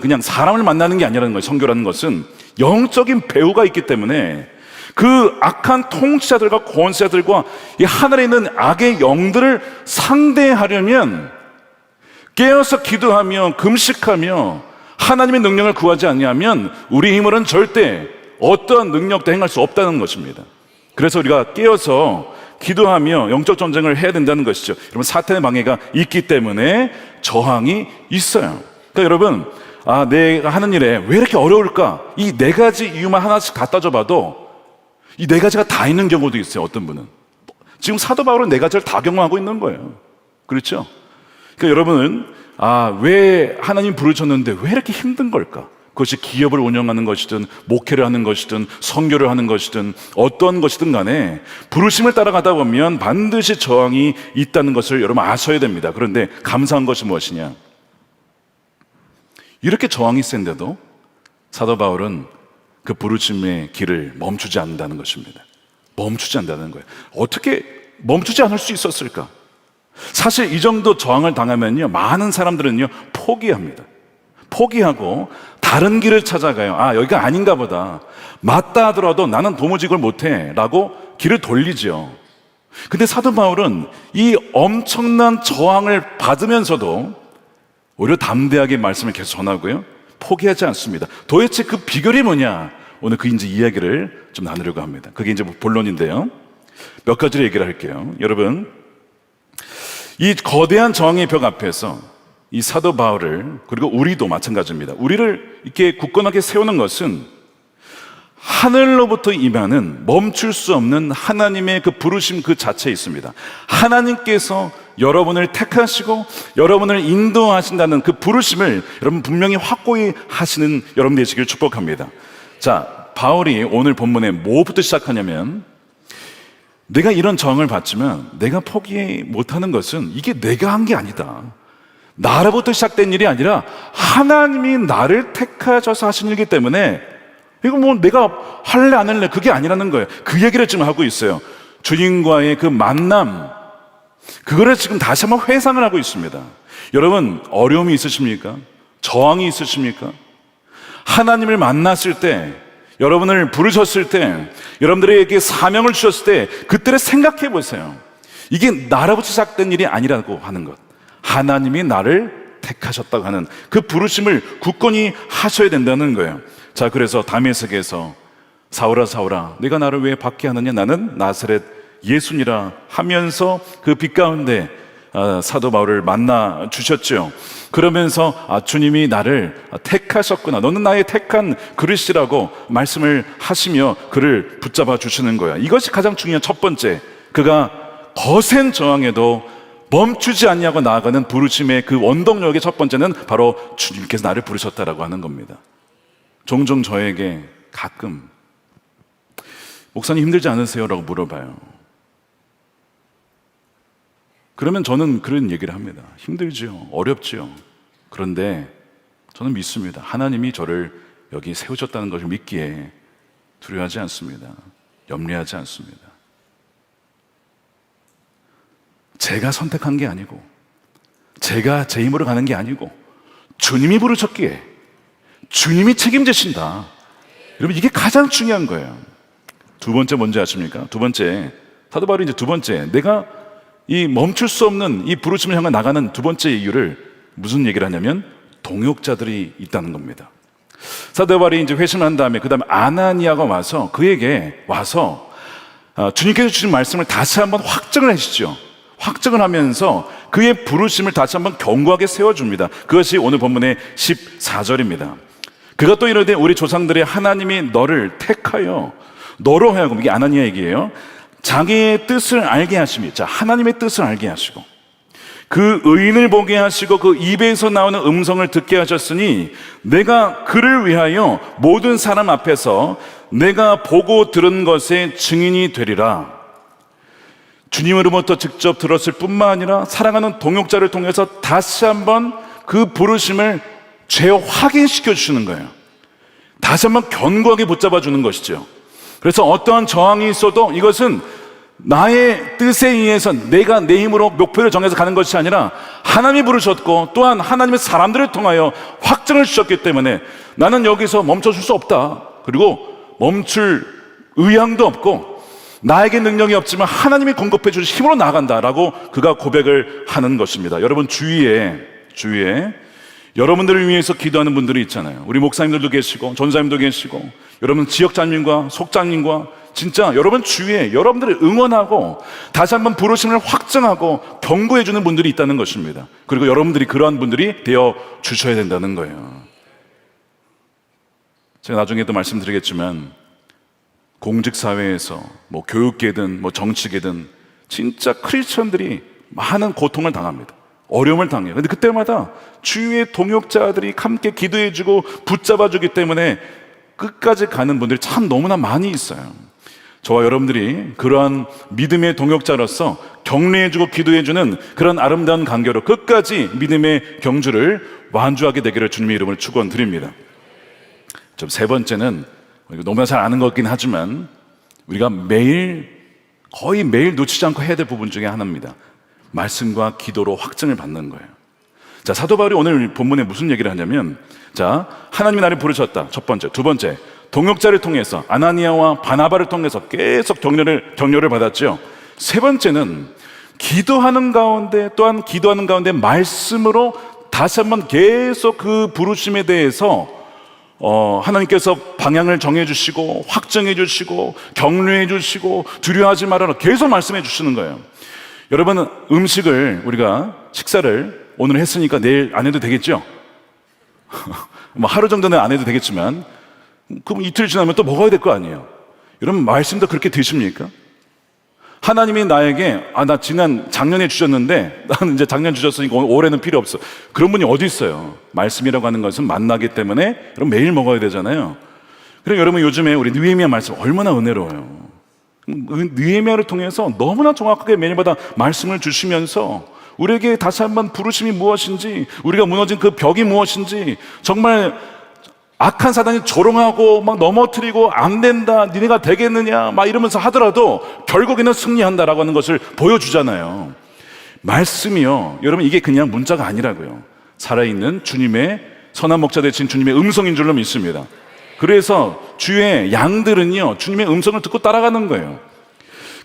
그냥 사람을 만나는 게 아니라는 거예요. 선교라는 것은 영적인 배후가 있기 때문에 그 악한 통치자들과 권세자들과 이 하늘에 있는 악의 영들을 상대하려면 깨어서 기도하며 금식하며 하나님의 능력을 구하지 않냐면 우리 힘으로는 절대 어떠한 능력도 행할 수 없다는 것입니다. 그래서 우리가 깨어서 기도하며 영적 전쟁을 해야 된다는 것이죠. 여러분, 사탄의 방해가 있기 때문에 저항이 있어요. 그러니까 여러분, 내가 하는 일에 왜 이렇게 어려울까? 이 네 가지 이유만 하나씩 다 따져봐도 이 네 가지가 다 있는 경우도 있어요. 어떤 분은 지금 사도 바울은 네 가지를 다 경험하고 있는 거예요. 그렇죠? 그러니까 여러분은 왜 하나님 부르셨는데 왜 이렇게 힘든 걸까? 그것이 기업을 운영하는 것이든 목회를 하는 것이든 선교를 하는 것이든 어떤 것이든 간에 부르심을 따라가다 보면 반드시 저항이 있다는 것을 여러분 아셔야 됩니다. 그런데 감사한 것이 무엇이냐? 이렇게 저항이 센데도 사도 바울은 그 부르심의 길을 멈추지 않는다는 것입니다. 멈추지 않는다는 거예요. 어떻게 멈추지 않을 수 있었을까? 사실 이 정도 저항을 당하면요, 많은 사람들은요 포기합니다. 포기하고 다른 길을 찾아가요. 여기가 아닌가 보다. 맞다 하더라도 나는 도무지 이걸 못해 라고 길을 돌리죠. 근데 사도 바울은 이 엄청난 저항을 받으면서도 오히려 담대하게 말씀을 계속 전하고요, 포기하지 않습니다. 도대체 그 비결이 뭐냐? 오늘 그 이제 이야기를 좀 나누려고 합니다. 그게 이제 본론인데요, 몇 가지를 얘기를 할게요. 여러분, 이 거대한 저항의 벽 앞에서 이 사도 바울을, 그리고 우리도 마찬가지입니다. 우리를 이렇게 굳건하게 세우는 것은 하늘로부터 임하는 멈출 수 없는 하나님의 그 부르심 그 자체에 있습니다. 하나님께서 여러분을 택하시고 여러분을 인도하신다는 그 부르심을 여러분 분명히 확고히 하시는 여러분 되시길 축복합니다. 자, 바울이 오늘 본문에 뭐부터 시작하냐면, 내가 이런 저항을 받지만 내가 포기 못하는 것은 이게 내가 한 게 아니다. 나로부터 시작된 일이 아니라 하나님이 나를 택하셔서 하신 일이기 때문에 이거 뭐 내가 할래 안 할래 그게 아니라는 거예요. 그 얘기를 지금 하고 있어요. 주님과의 그 만남, 그거를 지금 다시 한번 회상을 하고 있습니다. 여러분, 어려움이 있으십니까? 저항이 있으십니까? 하나님을 만났을 때, 여러분을 부르셨을 때, 여러분들에게 사명을 주셨을 때 그때를 생각해 보세요. 이게 나로부터 시작된 일이 아니라고 하는 것, 하나님이 나를 택하셨다고 하는 그 부르심을 굳건히 하셔야 된다는 거예요. 자, 그래서 다메섹에서 사울아 사울아 내가 나를 왜 받게 하느냐, 나는 나사렛 예수니라 하면서 그 빛 가운데 사도 바울을 만나 주셨죠. 그러면서 주님이 나를 택하셨구나, 너는 나의 택한 그릇이라고 말씀을 하시며 그를 붙잡아 주시는 거야. 이것이 가장 중요한 첫 번째, 그가 거센 저항에도 멈추지 않냐고 나아가는 부르심의 그 원동력의 첫 번째는 바로 주님께서 나를 부르셨다라고 하는 겁니다. 종종 저에게 가끔 목사님 힘들지 않으세요? 라고 물어봐요. 그러면 저는 그런 얘기를 합니다. 힘들지요, 어렵지요. 그런데 저는 믿습니다. 하나님이 저를 여기 세우셨다는 것을 믿기에 두려워하지 않습니다. 염려하지 않습니다. 제가 선택한 게 아니고, 제가 제 힘으로 가는 게 아니고 주님이 부르셨기에 주님이 책임지신다. 여러분, 이게 가장 중요한 거예요. 두 번째 뭔지 아십니까? 두 번째, 사도 바울이 이제 두 번째, 내가 이 멈출 수 없는 이 부르심을 향해 나가는 두 번째 이유를 무슨 얘기를 하냐면 동역자들이 있다는 겁니다. 사도 바울이 이제 회심한 다음에 그 다음에 아나니아가 와서 그에게 와서 주님께서 주신 말씀을 다시 한번 확정을 하시죠. 확정을 하면서 그의 부르심을 다시 한번 견고하게 세워줍니다. 그것이 오늘 본문의 14절입니다. 그가 또 이르되 우리 조상들의 하나님이 너를 택하여 너로 하여금, 이게 아나니아 얘기예요, 자기의 뜻을 알게 하십니다. 자, 하나님의 뜻을 알게 하시고 그 의인을 보게 하시고 그 입에서 나오는 음성을 듣게 하셨으니 내가 그를 위하여 모든 사람 앞에서 내가 보고 들은 것의 증인이 되리라. 주님으로부터 직접 들었을 뿐만 아니라 사랑하는 동역자를 통해서 다시 한번 그 부르심을 재확인시켜 주시는 거예요. 다시 한번 견고하게 붙잡아 주는 것이죠. 그래서 어떠한 저항이 있어도 이것은 나의 뜻에 의해서 내가 내 힘으로 목표를 정해서 가는 것이 아니라 하나님이 부르셨고 또한 하나님의 사람들을 통하여 확증을 주셨기 때문에 나는 여기서 멈춰줄 수 없다. 그리고 멈출 의향도 없고 나에게 능력이 없지만 하나님이 공급해 주신 힘으로 나아간다라고 그가 고백을 하는 것입니다. 여러분 주위에 여러분들을 위해서 기도하는 분들이 있잖아요. 우리 목사님들도 계시고 전사님도 계시고 여러분 지역장님과 속장님과 진짜 여러분 주위에 여러분들을 응원하고 다시 한번 부르심을 확증하고 경고해 주는 분들이 있다는 것입니다. 그리고 여러분들이 그러한 분들이 되어 주셔야 된다는 거예요. 제가 나중에도 말씀드리겠지만 공직사회에서 뭐 교육계든 뭐 정치계든 진짜 크리스천들이 많은 고통을 당합니다. 어려움을 당해요. 근데 그때마다 주위의 동역자들이 함께 기도해주고 붙잡아주기 때문에 끝까지 가는 분들이 참 너무나 많이 있어요. 저와 여러분들이 그러한 믿음의 동역자로서 격려해주고 기도해주는 그런 아름다운 관계로 끝까지 믿음의 경주를 완주하게 되기를 주님의 이름으로 축원드립니다. 좀 세 번째는 너무나 잘 아는 것 같긴 하지만 우리가 거의 매일 놓치지 않고 해야 될 부분 중에 하나입니다. 말씀과 기도로 확증을 받는 거예요. 자, 사도 바울이 오늘 본문에 무슨 얘기를 하냐면, 자, 하나님이 나를 부르셨다. 첫 번째. 두 번째, 동역자를 통해서 아나니아와 바나바를 통해서 계속 격려를 받았죠. 세 번째는 기도하는 가운데 또한 기도하는 가운데 말씀으로 다시 한번 계속 그 부르심에 대해서 하나님께서 방향을 정해주시고 확정해주시고 격려해주시고 두려워하지 말아라 계속 말씀해 주시는 거예요. 여러분 음식을 우리가 식사를 오늘 했으니까 내일 안 해도 되겠죠? 뭐 하루 정도는 안 해도 되겠지만 그럼 이틀 지나면 또 먹어야 될 거 아니에요. 여러분 말씀도 그렇게 되십니까? 하나님이 나에게 나 작년에 주셨는데 나는 이제 작년 주셨으니까 올해는 필요 없어. 그런 분이 어디 있어요? 말씀이라고 하는 것은 만나기 때문에 여러분 매일 먹어야 되잖아요. 그리고 여러분 요즘에 우리 느헤미야 말씀 얼마나 은혜로워요. 느헤미야를 통해서 너무나 정확하게 매일마다 말씀을 주시면서 우리에게 다시 한번 부르심이 무엇인지, 우리가 무너진 그 벽이 무엇인지, 정말 악한 사단이 조롱하고 막 넘어뜨리고 안 된다, 니네가 되겠느냐 막 이러면서 하더라도 결국에는 승리한다라고 하는 것을 보여주잖아요. 말씀이요, 여러분 이게 그냥 문자가 아니라고요. 살아있는 주님의 선한 목자 되신 주님의 음성인 줄로 믿습니다. 그래서 주의 양들은요 주님의 음성을 듣고 따라가는 거예요.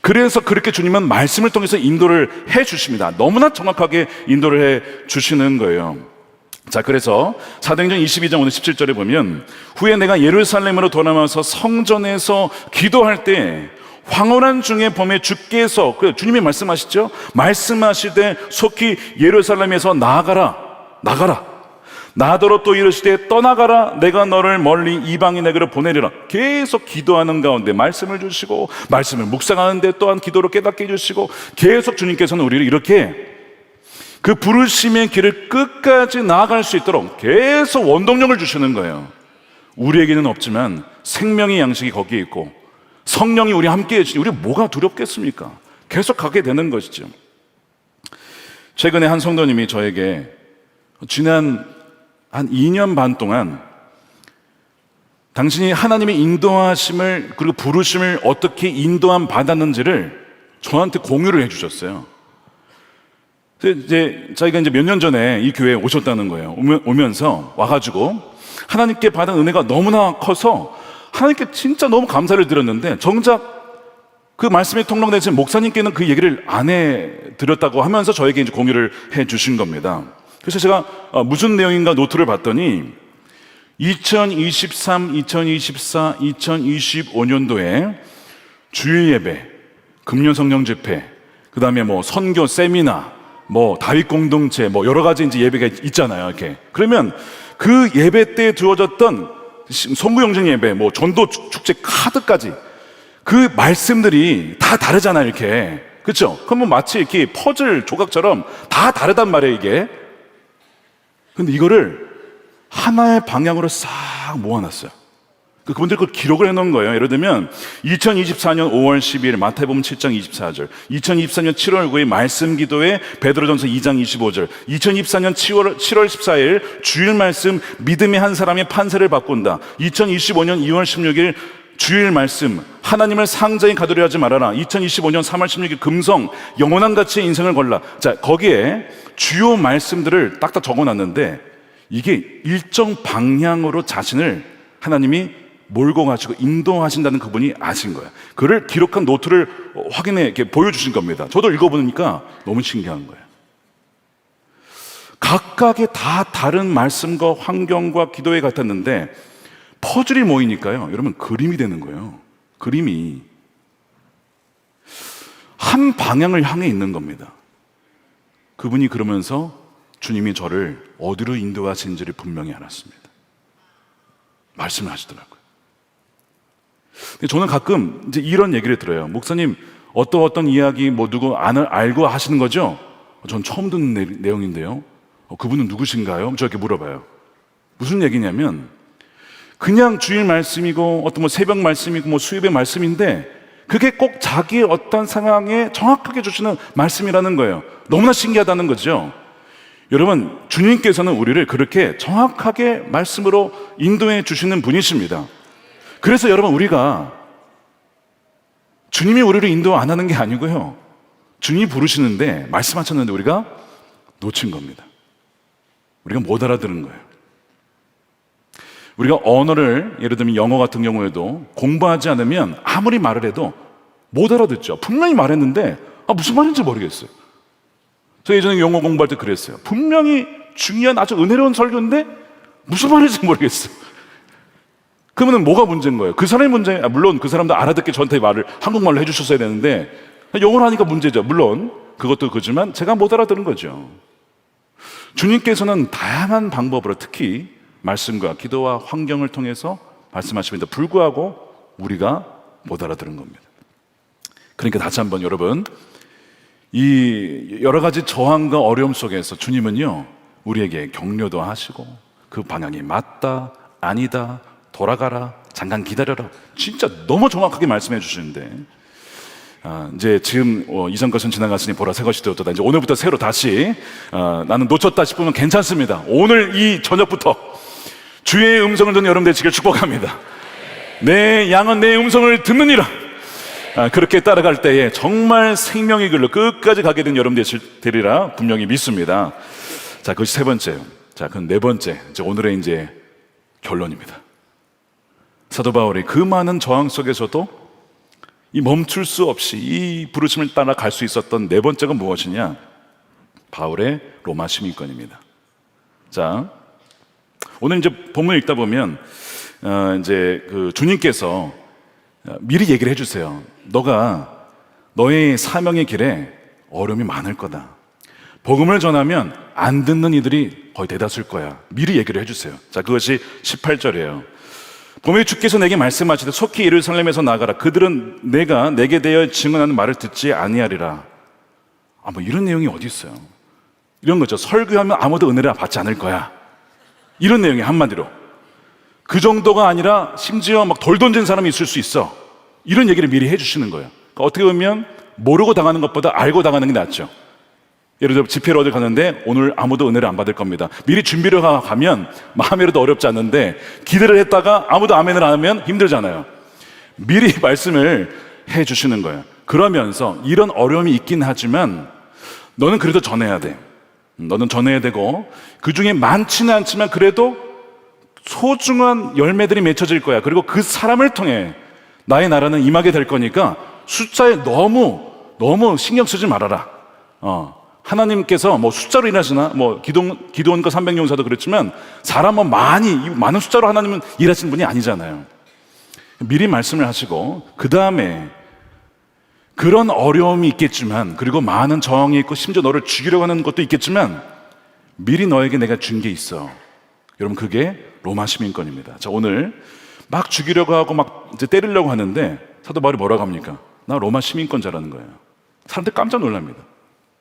그래서 그렇게 주님은 말씀을 통해서 인도를 해 주십니다. 너무나 정확하게 인도를 해 주시는 거예요. 자, 그래서 사도행전 22장 오늘 17절에 보면 후에 내가 예루살렘으로 돌아와서 성전에서 기도할 때 황홀한 중에 범에 주께서 주님이 말씀하시죠. 말씀하시되 속히 예루살렘에서 나가라 나더러 또 이르시되 떠나가라 내가 너를 멀리 이방인에게로 보내리라. 계속 기도하는 가운데 말씀을 주시고 말씀을 묵상하는데 또한 기도로 깨닫게 해주시고 계속 주님께서는 우리를 이렇게 그 부르심의 길을 끝까지 나아갈 수 있도록 계속 원동력을 주시는 거예요. 우리에게는 없지만 생명의 양식이 거기에 있고 성령이 우리 함께 해주시니 우리 뭐가 두렵겠습니까? 계속 가게 되는 것이죠. 최근에 한 성도님이 저에게 지난 한 2년 반 동안 당신이 하나님의 인도하심을 그리고 부르심을 어떻게 인도함 받았는지를 저한테 공유를 해주셨어요. 이제 자기가 이제 몇 년 전에 이 교회에 오셨다는 거예요. 오면서 와가지고 하나님께 받은 은혜가 너무나 커서 하나님께 진짜 너무 감사를 드렸는데 정작 그 말씀이 통로되신 목사님께는 그 얘기를 안 해드렸다고 하면서 저에게 이제 공유를 해주신 겁니다. 그래서 제가 무슨 내용인가 노트를 봤더니 2023, 2024, 2025년도에 주일 예배, 금요 성령 집회, 그 다음에 뭐 선교 세미나, 뭐 다윗 공동체, 뭐 여러 가지 이제 예배가 있잖아요. 이렇게 그러면 그 예배 때 주어졌던 성구 영정 예배, 뭐 전도 축제 카드까지 그 말씀들이 다 다르잖아요. 이렇게 그렇죠? 그러면 마치 이렇게 퍼즐 조각처럼 다 다르단 말이에요. 이게. 근데 이거를 하나의 방향으로 싹 모아놨어요. 그분들이 그걸 기록을 해놓은 거예요. 예를 들면 2024년 5월 12일 마태복음 7장 24절, 2024년 7월 9일 말씀 기도회 베드로전서 2장 25절, 2024년 7월 14일 주일 말씀 믿음의 한 사람의 판세를 바꾼다, 2025년 2월 16일 주일 말씀 하나님을 상자에 가두려 하지 말아라, 2025년 3월 16일 금성 영원한 가치의 인생을 걸라. 자, 거기에 주요 말씀들을 딱딱 적어놨는데 이게 일정 방향으로 자신을 하나님이 몰고 가시고 인도하신다는 그분이 아신 거예요. 그를 기록한 노트를 확인해 이렇게 보여주신 겁니다. 저도 읽어보니까 너무 신기한 거예요. 각각의 다 다른 말씀과 환경과 기도에 같았는데 퍼즐이 모이니까요, 여러분, 그림이 되는 거예요. 그림이 한 방향을 향해 있는 겁니다. 그분이 그러면서 주님이 저를 어디로 인도하시는지를 분명히 알았습니다. 말씀을 하시더라고요. 근데 저는 가끔 이제 이런 얘기를 들어요. 목사님, 어떤 이야기 뭐 누구 알고 하시는 거죠? 전 처음 듣는 내용인데요. 그분은 누구신가요? 저렇게 물어봐요. 무슨 얘기냐면 그냥 주일 말씀이고 어떤 뭐 새벽 말씀이고 뭐 수요일의 말씀인데 그게 꼭 자기의 어떤 상황에 정확하게 주시는 말씀이라는 거예요. 너무나 신기하다는 거죠. 여러분, 주님께서는 우리를 그렇게 정확하게 말씀으로 인도해 주시는 분이십니다. 그래서 여러분, 우리가 주님이 우리를 인도 안 하는 게 아니고요, 주님이 부르시는데 말씀하셨는데 우리가 놓친 겁니다. 우리가 못 알아들은 거예요. 우리가 언어를, 예를 들면 영어 같은 경우에도 공부하지 않으면 아무리 말을 해도 못 알아듣죠. 분명히 말했는데 무슨 말인지 모르겠어요. 저 예전에 영어 공부할 때 그랬어요. 분명히 중요한 아주 은혜로운 설교인데 무슨 말인지 모르겠어요. 그러면 뭐가 문제인 거예요? 그 사람의 문제, 물론 그 사람도 알아듣게 저한테 말을 한국말로 해주셨어야 되는데 영어로 하니까 문제죠. 물론 그것도 그지만 제가 못 알아들은 거죠. 주님께서는 다양한 방법으로 특히 말씀과 기도와 환경을 통해서 말씀하십니다. 불구하고 우리가 못 알아들은 겁니다. 그러니까 다시 한번 여러분, 이 여러 가지 저항과 어려움 속에서 주님은요, 우리에게 격려도 하시고 그 방향이 맞다, 아니다, 돌아가라, 잠깐 기다려라, 진짜 너무 정확하게 말씀해 주시는데 이제 지금 이전 것은 지나갔으니 보라 새 것이 되었다. 이제 오늘부터 새로 다시 나는 놓쳤다 싶으면 괜찮습니다. 오늘 이 저녁부터 주의 음성을 듣는 여러분 되시길 축복합니다. 내 양은 내 음성을 듣느니라. 그렇게 따라갈 때에 정말 생명의 길로 끝까지 가게 된 여러분 되리라 분명히 믿습니다. 자, 그것이 세 번째요. 자, 그럼 네 번째, 이제 오늘의 이제 결론입니다. 사도 바울이 그 많은 저항 속에서도 이 멈출 수 없이 이 부르심을 따라 갈 수 있었던 네 번째가 무엇이냐? 바울의 로마 시민권입니다. 자, 오늘 이제 본문 읽다 보면 이제 그 주님께서 미리 얘기를 해주세요. 너가 너의 사명의 길에 어려움이 많을 거다. 복음을 전하면 안 듣는 이들이 거의 대다수일 거야. 미리 얘기를 해주세요. 자, 그것이 18절이에요. 보면 주께서 내게 말씀하시되 속히 예루살렘에서 나가라. 그들은 내가 내게 대하여 증언하는 말을 듣지 아니하리라. 뭐 이런 내용이 어디 있어요? 이런 거죠. 설교하면 아무도 은혜를 받지 않을 거야. 이런 내용이 한마디로. 그 정도가 아니라 심지어 막 돌 던진 사람이 있을 수 있어. 이런 얘기를 미리 해주시는 거예요. 그러니까 어떻게 보면 모르고 당하는 것보다 알고 당하는 게 낫죠. 예를 들어 집회로 어디 가는데 오늘 아무도 은혜를 안 받을 겁니다. 미리 준비를 가면 마음에도 어렵지 않는데 기대를 했다가 아무도 아멘을 안 하면 힘들잖아요. 미리 말씀을 해주시는 거예요. 그러면서 이런 어려움이 있긴 하지만 너는 그래도 전해야 돼. 너는 전해야 되고 그 중에 많지는 않지만 그래도 소중한 열매들이 맺혀질 거야. 그리고 그 사람을 통해 나의 나라는 임하게 될 거니까 숫자에 너무 신경 쓰지 말아라. 하나님께서 뭐 숫자로 일하시나, 뭐 기도원과 300용사도 그랬지만 사람은 많은 숫자로 하나님은 일하시는 분이 아니잖아요. 미리 말씀을 하시고 그 다음에 그런 어려움이 있겠지만 그리고 많은 저항이 있고 심지어 너를 죽이려고 하는 것도 있겠지만 미리 너에게 내가 준 게 있어. 여러분, 그게 로마 시민권입니다. 자, 오늘 막 죽이려고 하고 막 이제 때리려고 하는데 사도 바울이 뭐라고 합니까? 나 로마 시민권자라는 거예요. 사람들 깜짝 놀랍니다.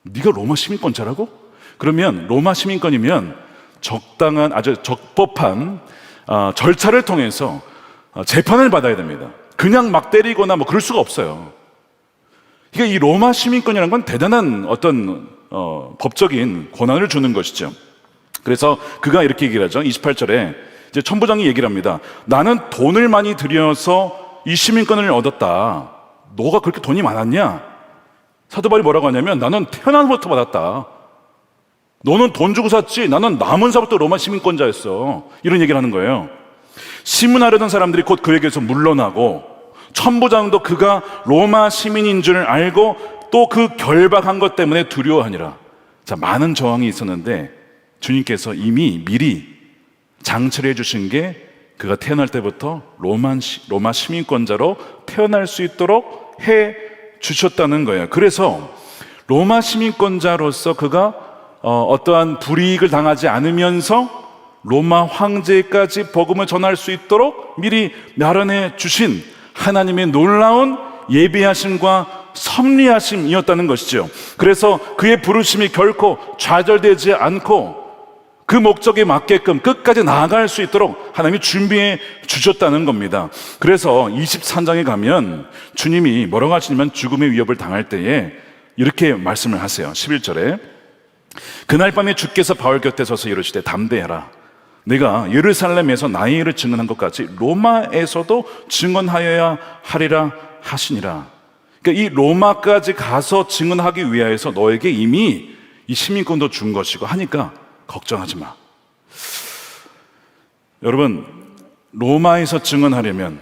네가 로마 시민권자라고? 그러면 로마 시민권이면 적당한 아주 적법한 절차를 통해서 재판을 받아야 됩니다. 그냥 막 때리거나 뭐 그럴 수가 없어요. 그러니까 이 로마 시민권이라는 건 대단한 어떤 법적인 권한을 주는 것이죠. 그래서 그가 이렇게 얘기를 하죠. 28절에 이제 천부장이 얘기를 합니다. 나는 돈을 많이 들여서 이 시민권을 얻었다. 너가 그렇게 돈이 많았냐? 사도 바울이 뭐라고 하냐면 나는 태어나서부터 받았다. 너는 돈 주고 샀지 나는 남은 사부터 로마 시민권자였어. 이런 얘기를 하는 거예요. 시문하려던 사람들이 곧 그에게서 물러나고 천부장도 그가 로마 시민인 줄 알고 또 그 결박한 것 때문에 두려워하니라. 자, 많은 저항이 있었는데 주님께서 이미 미리 장치를 해주신 게 그가 태어날 때부터 로마 시민권자로 태어날 수 있도록 해 주셨다는 거예요. 그래서 로마 시민권자로서 그가 어떠한 불이익을 당하지 않으면서 로마 황제까지 복음을 전할 수 있도록 미리 마련해 주신 하나님의 놀라운 예비하심과 섭리하심이었다는 것이죠. 그래서 그의 부르심이 결코 좌절되지 않고 그 목적에 맞게끔 끝까지 나아갈 수 있도록 하나님이 준비해 주셨다는 겁니다. 그래서 23장에 가면 주님이 뭐라고 하시냐면 죽음의 위협을 당할 때에 이렇게 말씀을 하세요. 11절에 그날 밤에 주께서 바울 곁에 서서 이르시되 담대해라. 내가 예루살렘에서 나의 일을 증언한 것 같이 로마에서도 증언하여야 하리라 하시니라. 그러니까 이 로마까지 가서 증언하기 위하여서 너에게 이미 이 시민권도 준 것이고 하니까 걱정하지 마. 여러분, 로마에서 증언하려면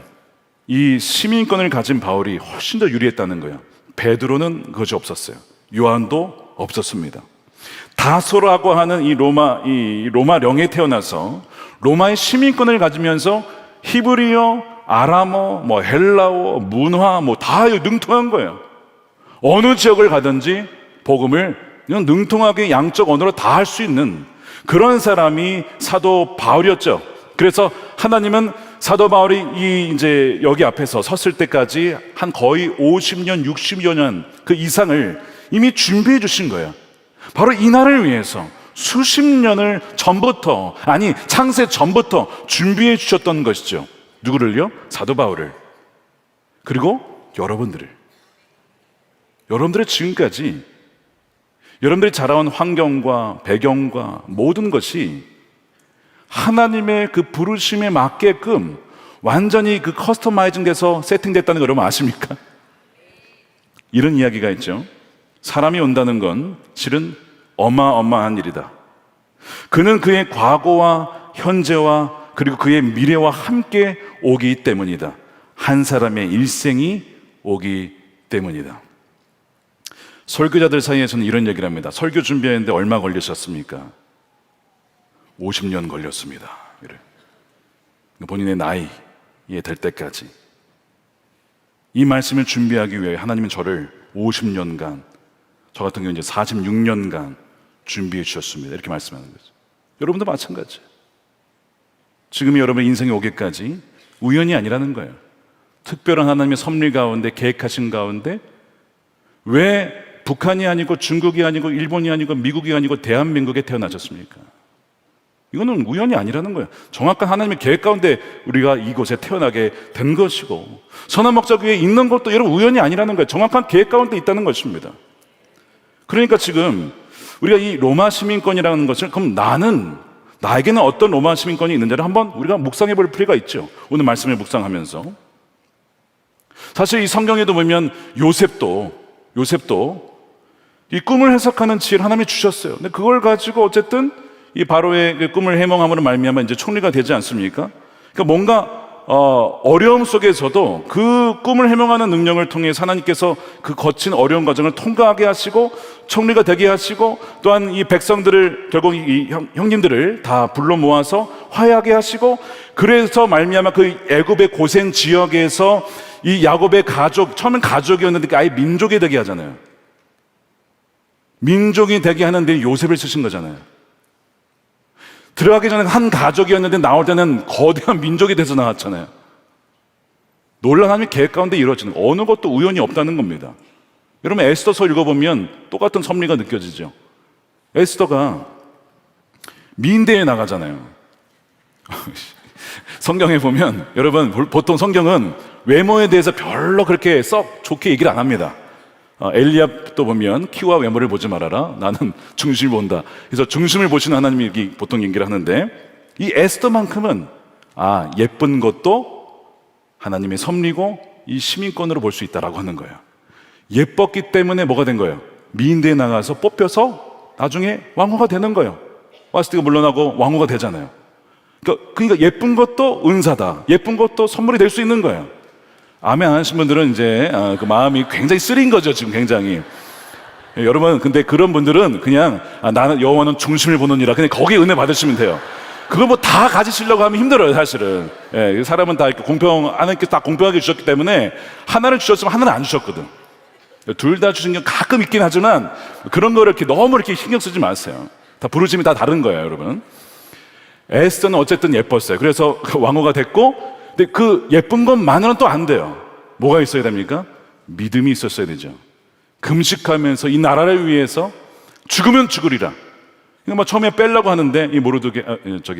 이 시민권을 가진 바울이 훨씬 더 유리했다는 거예요. 베드로는 그것이 없었어요. 요한도 없었습니다. 다소라고 하는 이 로마령에 태어나서 로마의 시민권을 가지면서 히브리어, 아람어, 헬라어, 문화 다 능통한 거예요. 어느 지역을 가든지 복음을 그냥 능통하게 양적 언어로 다 할 수 있는 그런 사람이 사도 바울이었죠. 그래서 하나님은 사도 바울이 이제 여기 앞에서 섰을 때까지 한 거의 50년, 60여 년 그 이상을 이미 준비해 주신 거예요. 바로 이 날을 위해서 수십 년을 전부터, 아니 창세 전부터 준비해 주셨던 것이죠. 누구를요? 사도 바울을. 그리고 여러분들을. 여러분들의 지금까지 여러분들이 자라온 환경과 배경과 모든 것이 하나님의 그 부르심에 맞게끔 완전히 그 커스터마이징 돼서 세팅됐다는 거 여러분 아십니까? 이런 이야기가 있죠. 사람이 온다는 건 실은 어마어마한 일이다. 그는 그의 과거와 현재와 그리고 그의 미래와 함께 오기 때문이다. 한 사람의 일생이 오기 때문이다. 설교자들 사이에서는 이런 얘기를 합니다. 설교 준비하는데 얼마 걸리셨습니까? 50년 걸렸습니다. 이래. 본인의 나이에 될 때까지. 이 말씀을 준비하기 위해 하나님은 저를 50년간, 저 같은 경우 이제 46년간 준비해 주셨습니다. 이렇게 말씀하는 거죠. 여러분도 마찬가지예요. 지금이 여러분의 인생에 오기까지 우연이 아니라는 거예요. 특별한 하나님의 섭리 가운데, 계획하신 가운데 왜 북한이 아니고 중국이 아니고 일본이 아니고 미국이 아니고 대한민국에 태어나셨습니까? 이거는 우연이 아니라는 거예요. 정확한 하나님의 계획 가운데 우리가 이곳에 태어나게 된 것이고, 선한 목적 위에 있는 것도 여러분 우연이 아니라는 거예요. 정확한 계획 가운데 있다는 것입니다. 그러니까 지금 우리가 이 로마 시민권이라는 것을, 그럼 나에게는 어떤 로마 시민권이 있는지를 한번 우리가 묵상해 볼 필요가 있죠. 오늘 말씀을 묵상하면서. 사실 이 성경에도 보면 요셉도 이 꿈을 해석하는 지혜를 하나님이 주셨어요. 근데 그걸 가지고 어쨌든 이 바로의 그 꿈을 해몽함으로 말미암아 이제 총리가 되지 않습니까? 그러니까 뭔가 어려움 속에서도 그 꿈을 해몽하는 능력을 통해 하나님께서 그 거친 어려운 과정을 통과하게 하시고 총리가 되게 하시고, 또한 이 백성들을, 결국 이 형님들을 다 불러 모아서 화해하게 하시고, 그래서 말미암아 그 애굽의 고센 지역에서 이 야곱의 가족, 처음엔 가족이었는데 아예 민족이 되게 하잖아요. 민족이 되게 하는데 요셉을 쓰신 거잖아요. 들어가기 전에 한 가족이었는데 나올 때는 거대한 민족이 돼서 나왔잖아요. 놀라운 하나님의 계획 가운데 이루어지는, 어느 것도 우연이 없다는 겁니다. 여러분 에스더서 읽어보면 똑같은 섭리가 느껴지죠. 에스더가 미인대에 나가잖아요. 성경에 보면 여러분 보통 성경은 외모에 대해서 별로 그렇게 썩 좋게 얘기를 안 합니다. 엘리압도 보면 키와 외모를 보지 말아라, 나는 중심을 본다. 그래서 중심을 보시는 하나님이 여기 보통 얘기를 하는데, 이 에스더만큼은 예쁜 것도 하나님의 섭리고 이 시민권으로 볼 수 있다라고 하는 거예요. 예뻤기 때문에 뭐가 된 거예요? 미인대에 나가서 뽑혀서 나중에 왕후가 되는 거예요. 와스티가 물러나고 왕후가 되잖아요. 그러니까 예쁜 것도 은사다. 예쁜 것도 선물이 될 수 있는 거예요. 아멘 안 하신 분들은 이제 그 마음이 굉장히 쓰린 거죠, 지금 굉장히. 여러분, 근데 그런 분들은 그냥 나는 여호와는 중심을 보느니라, 그냥 거기에 은혜 받으시면 돼요. 그거 뭐 다 가지시려고 하면 힘들어요, 사실은. 예, 사람은 다 이렇게 하나님께 다 공평하게 주셨기 때문에 하나를 주셨으면 하나는 안 주셨거든. 둘 다 주신 게 가끔 있긴 하지만 그런 거를 이렇게 너무 이렇게 신경 쓰지 마세요. 다 부르심이 다 다른 거예요, 여러분. 에스더는 어쨌든 예뻤어요. 그래서 왕후가 됐고, 근데 그 예쁜 것만으로는 또 안 돼요. 뭐가 있어야 됩니까? 믿음이 있었어야 되죠. 금식하면서 이 나라를 위해서 죽으면 죽으리라. 그러니까 뭐 처음에 빼려고 하는데 이 모르드게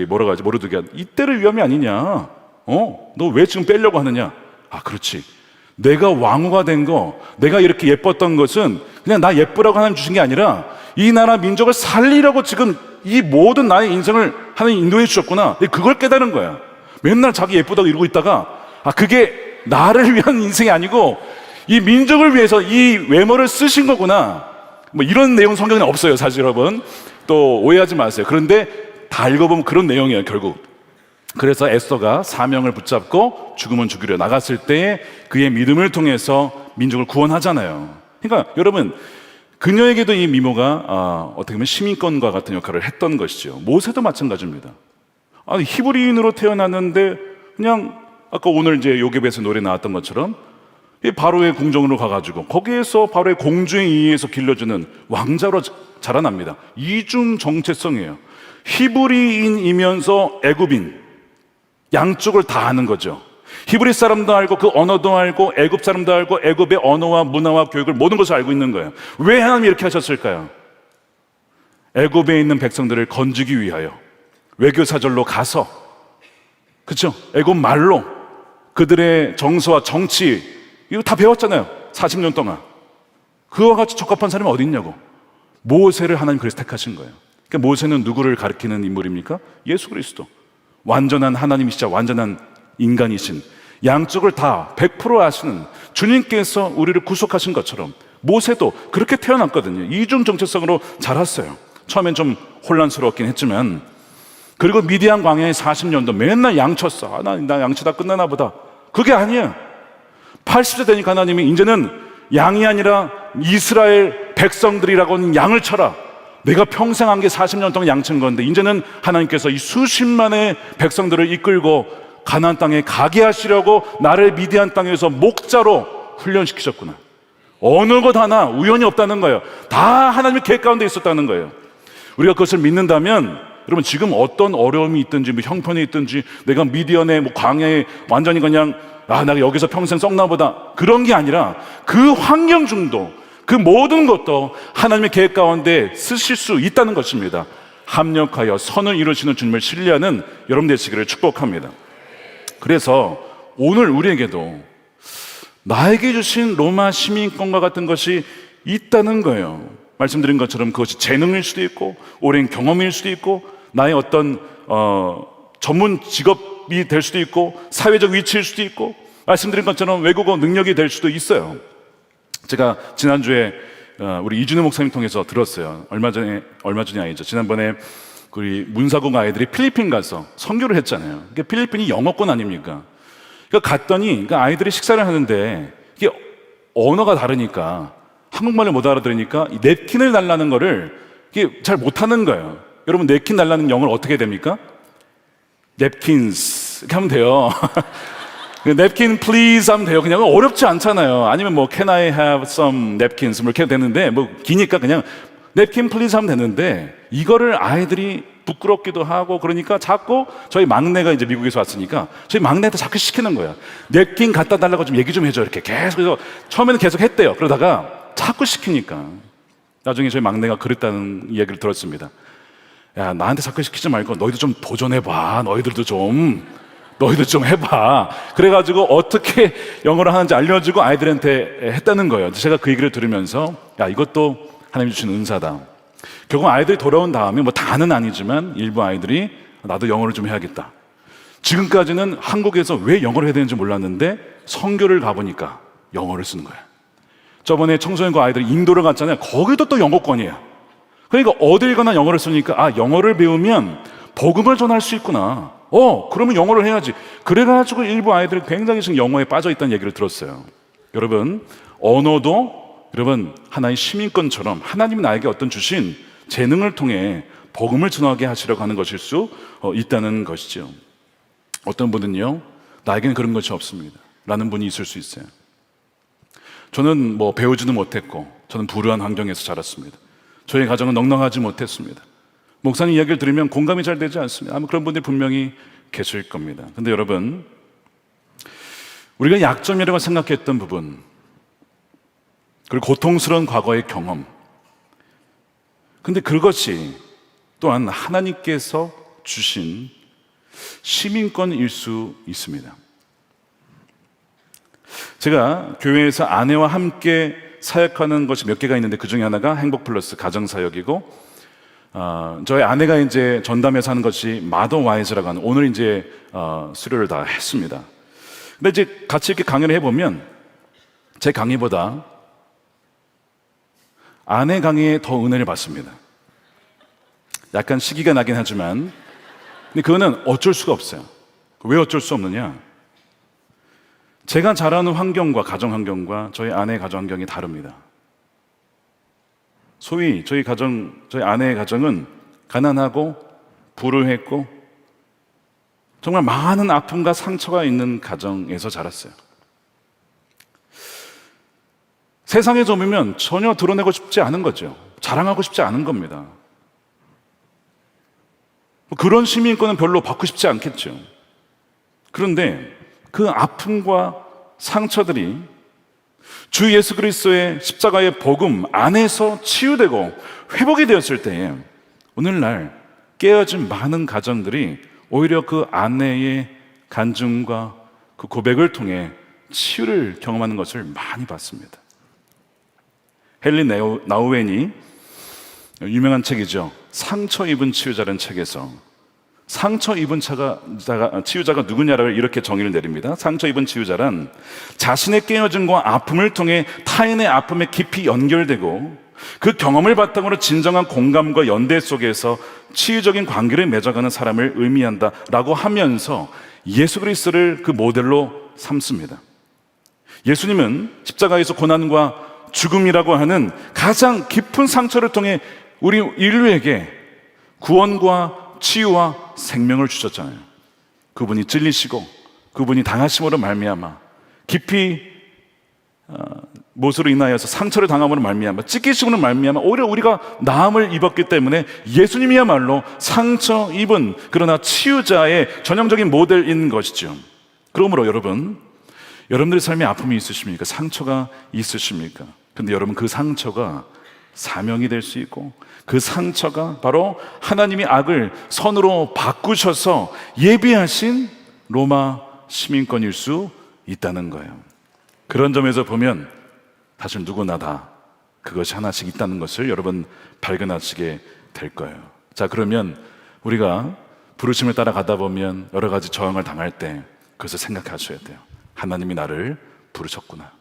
뭐라고 하지? 모르드게 이때를 위함이 아니냐? 너 왜 지금 빼려고 하느냐? 아, 그렇지. 내가 왕후가 된 거, 내가 이렇게 예뻤던 것은 그냥 나 예쁘라고 하나님 주신 게 아니라 이 나라 민족을 살리려고 지금 이 모든 나의 인생을 하나님 인도해 주셨구나. 그걸 깨달은 거야. 맨날 자기 예쁘다고 이러고 있다가 그게 나를 위한 인생이 아니고 이 민족을 위해서 이 외모를 쓰신 거구나. 뭐 이런 내용 성경에 없어요, 사실. 여러분 또 오해하지 마세요. 그런데 다 읽어보면 그런 내용이에요, 결국. 그래서 에스더가 사명을 붙잡고 죽으면 죽이려 나갔을 때에 그의 믿음을 통해서 민족을 구원하잖아요. 그러니까 여러분, 그녀에게도 이 미모가 어떻게 보면 시민권과 같은 역할을 했던 것이죠. 모세도 마찬가지입니다. 히브리인으로 태어났는데 그냥 아까 오늘 이제 요셉에서 노래 나왔던 것처럼 이 바로의 궁정으로 가가지고 거기에서 바로의 공주에 의해서 길러주는 왕자로 자라납니다. 이중 정체성이에요. 히브리인이면서 애굽인, 양쪽을 다 아는 거죠. 히브리 사람도 알고 그 언어도 알고 애굽 사람도 알고 애굽의 언어와 문화와 교육을 모든 것을 알고 있는 거예요. 왜 하나님이 이렇게 하셨을까요? 애굽에 있는 백성들을 건지기 위하여 외교사절로 가서, 그렇죠? 애굽 말로 그들의 정서와 정치 이거 다 배웠잖아요. 40년 동안. 그와 같이 적합한 사람이 어디 있냐고. 모세를 하나님 그래서 택하신 거예요. 그러니까 모세는 누구를 가리키는 인물입니까? 예수 그리스도. 완전한 하나님이시자 완전한 인간이신, 양쪽을 다 100% 아시는 주님께서 우리를 구속하신 것처럼 모세도 그렇게 태어났거든요. 이중 정체성으로 자랐어요. 처음엔 좀 혼란스러웠긴 했지만, 그리고 미디안 광야에 40년도 맨날 양쳤어. 나 양치다 끝나나 보다. 그게 아니에요. 80세 되니까 하나님이 이제는 양이 아니라 이스라엘 백성들이라고 하는 양을 쳐라. 내가 평생 한 게 40년 동안 양친 건데 이제는 하나님께서 이 수십만의 백성들을 이끌고 가나안 땅에 가게 하시려고 나를 미디안 땅에서 목자로 훈련시키셨구나. 어느 것 하나 우연이 없다는 거예요. 다 하나님의 계획 가운데 있었다는 거예요. 우리가 그것을 믿는다면, 여러분 지금 어떤 어려움이 있든지 뭐 형편이 있든지 내가 미디안에 뭐 광야에 완전히 그냥 내가 여기서 평생 썩나 보다, 그런 게 아니라 그 환경 중도 그 모든 것도 하나님의 계획 가운데 쓰실 수 있다는 것입니다. 합력하여 선을 이루시는 주님을 신뢰하는 여러분 되시기를 축복합니다. 그래서 오늘 우리에게도 나에게 주신 로마 시민권과 같은 것이 있다는 거예요. 말씀드린 것처럼 그것이 재능일 수도 있고 오랜 경험일 수도 있고 나의 어떤 전문 직업이 될 수도 있고 사회적 위치일 수도 있고 말씀드린 것처럼 외국어 능력이 될 수도 있어요. 제가 지난주에 우리 이준우 목사님 통해서 들었어요. 얼마 전이 아니죠. 지난번에 우리 문사국 아이들이 필리핀 가서 선교를 했잖아요. 그러니까 필리핀이 영어권 아닙니까? 그러니까 갔더니 아이들이 식사를 하는데 이게 언어가 다르니까 한국말을 못 알아들으니까 이 냅킨을 달라는 거를 이게 잘 못하는 거예요. 여러분 냅킨 달라는 영어를 어떻게 됩니까? 냅킨스 이렇게 하면 돼요. 냅킨 please 하면 돼요. 그냥 어렵지 않잖아요. 아니면 뭐 can I have some napkins 뭐 이렇게 되는데 뭐 기니까 그냥 냅킨 please 하면 되는데 이거를 아이들이 부끄럽기도 하고 그러니까 자꾸 저희 막내가 이제 미국에서 왔으니까 저희 막내한테 자꾸 시키는 거야. 냅킨 갖다 달라고 좀 얘기 좀 해줘 이렇게 계속해서 처음에는 계속 했대요. 그러다가 자꾸 시키니까 나중에 저희 막내가 그랬다는 이야기를 들었습니다. 야, 나한테 자꾸 시키지 말고 너희도 좀 도전해봐. 너희도 좀 해봐. 그래가지고 어떻게 영어를 하는지 알려주고 아이들한테 했다는 거예요. 제가 그 얘기를 들으면서 야, 이것도 하나님이 주신 은사다. 결국 아이들이 돌아온 다음에 뭐 다는 아니지만 일부 아이들이 나도 영어를 좀 해야겠다. 지금까지는 한국에서 왜 영어를 해야 되는지 몰랐는데 선교를 가보니까 영어를 쓰는 거야. 저번에 청소년과 아이들이 인도를 갔잖아요. 거기도 또 영어권이에요. 그러니까 어딜 가나 영어를 쓰니까 영어를 배우면 복음을 전할 수 있구나. 그러면 영어를 해야지. 그래가지고 일부 아이들이 굉장히 지금 영어에 빠져 있다는 얘기를 들었어요. 여러분, 언어도 여러분 하나의 시민권처럼 하나님이 나에게 어떤 주신 재능을 통해 복음을 전하게 하시려고 하는 것일 수 있다는 것이죠. 어떤 분은요, 나에게는 그런 것이 없습니다 라는 분이 있을 수 있어요. 저는 배우지도 못했고 저는 불우한 환경에서 자랐습니다. 저희 가정은 넉넉하지 못했습니다. 목사님 이야기를 들으면 공감이 잘 되지 않습니다. 아마 그런 분들이 분명히 계실 겁니다. 근데 여러분, 우리가 약점이라고 생각했던 부분, 그리고 고통스러운 과거의 경험, 근데 그것이 또한 하나님께서 주신 시민권일 수 있습니다. 제가 교회에서 아내와 함께 사역하는 것이 몇 개가 있는데 그 중에 하나가 행복플러스 가정사역이고, 저희 아내가 이제 전담해서 하는 것이 마더와이즈라고 하는, 오늘 이제 수료를 다 했습니다. 근데 이제 같이 이렇게 강의를 해보면 제 강의보다 아내 강의에 더 은혜를 받습니다. 약간 시기가 나긴 하지만, 근데 그거는 어쩔 수가 없어요. 왜 어쩔 수 없느냐? 제가 자라는 환경과 가정 환경과 저희 아내의 가정 환경이 다릅니다. 소위 저희 아내의 가정은 가난하고 불우했고 정말 많은 아픔과 상처가 있는 가정에서 자랐어요. 세상에 접으면 전혀 드러내고 싶지 않은 거죠. 자랑하고 싶지 않은 겁니다. 그런 시민권은 별로 받고 싶지 않겠죠. 그런데 그 아픔과 상처들이 주 예수 그리스도의 십자가의 복음 안에서 치유되고 회복이 되었을 때에 오늘날 깨어진 많은 가정들이 오히려 그 아내의 간증과 그 고백을 통해 치유를 경험하는 것을 많이 봤습니다. 헨리 나우엔이 유명한 책이죠. 상처 입은 치유자라는 책에서 상처 입은 치유자가 누구냐를 이렇게 정의를 내립니다. 상처 입은 치유자란 자신의 깨어짐과 아픔을 통해 타인의 아픔에 깊이 연결되고 그 경험을 바탕으로 진정한 공감과 연대 속에서 치유적인 관계를 맺어가는 사람을 의미한다라고 하면서 예수 그리스도를 그 모델로 삼습니다. 예수님은 십자가에서 고난과 죽음이라고 하는 가장 깊은 상처를 통해 우리 인류에게 구원과 치유와 생명을 주셨잖아요. 그분이 찔리시고 그분이 당하심으로 말미암아 깊이 못으로 인하여서 상처를 당함으로 말미암아 찢기심으로 말미암아 오히려 우리가 나음을 입었기 때문에 예수님이야말로 상처 입은 그러나 치유자의 전형적인 모델인 것이죠. 그러므로 여러분들의 삶에 아픔이 있으십니까? 상처가 있으십니까? 근데 여러분, 그 상처가 사명이 될 수 있고 그 상처가 바로 하나님이 악을 선으로 바꾸셔서 예비하신 로마 시민권일 수 있다는 거예요. 그런 점에서 보면 사실 누구나 다 그것이 하나씩 있다는 것을 여러분 발견하시게 될 거예요. 자, 그러면 우리가 부르심을 따라가다 보면 여러 가지 저항을 당할 때 그것을 생각하셔야 돼요. 하나님이 나를 부르셨구나.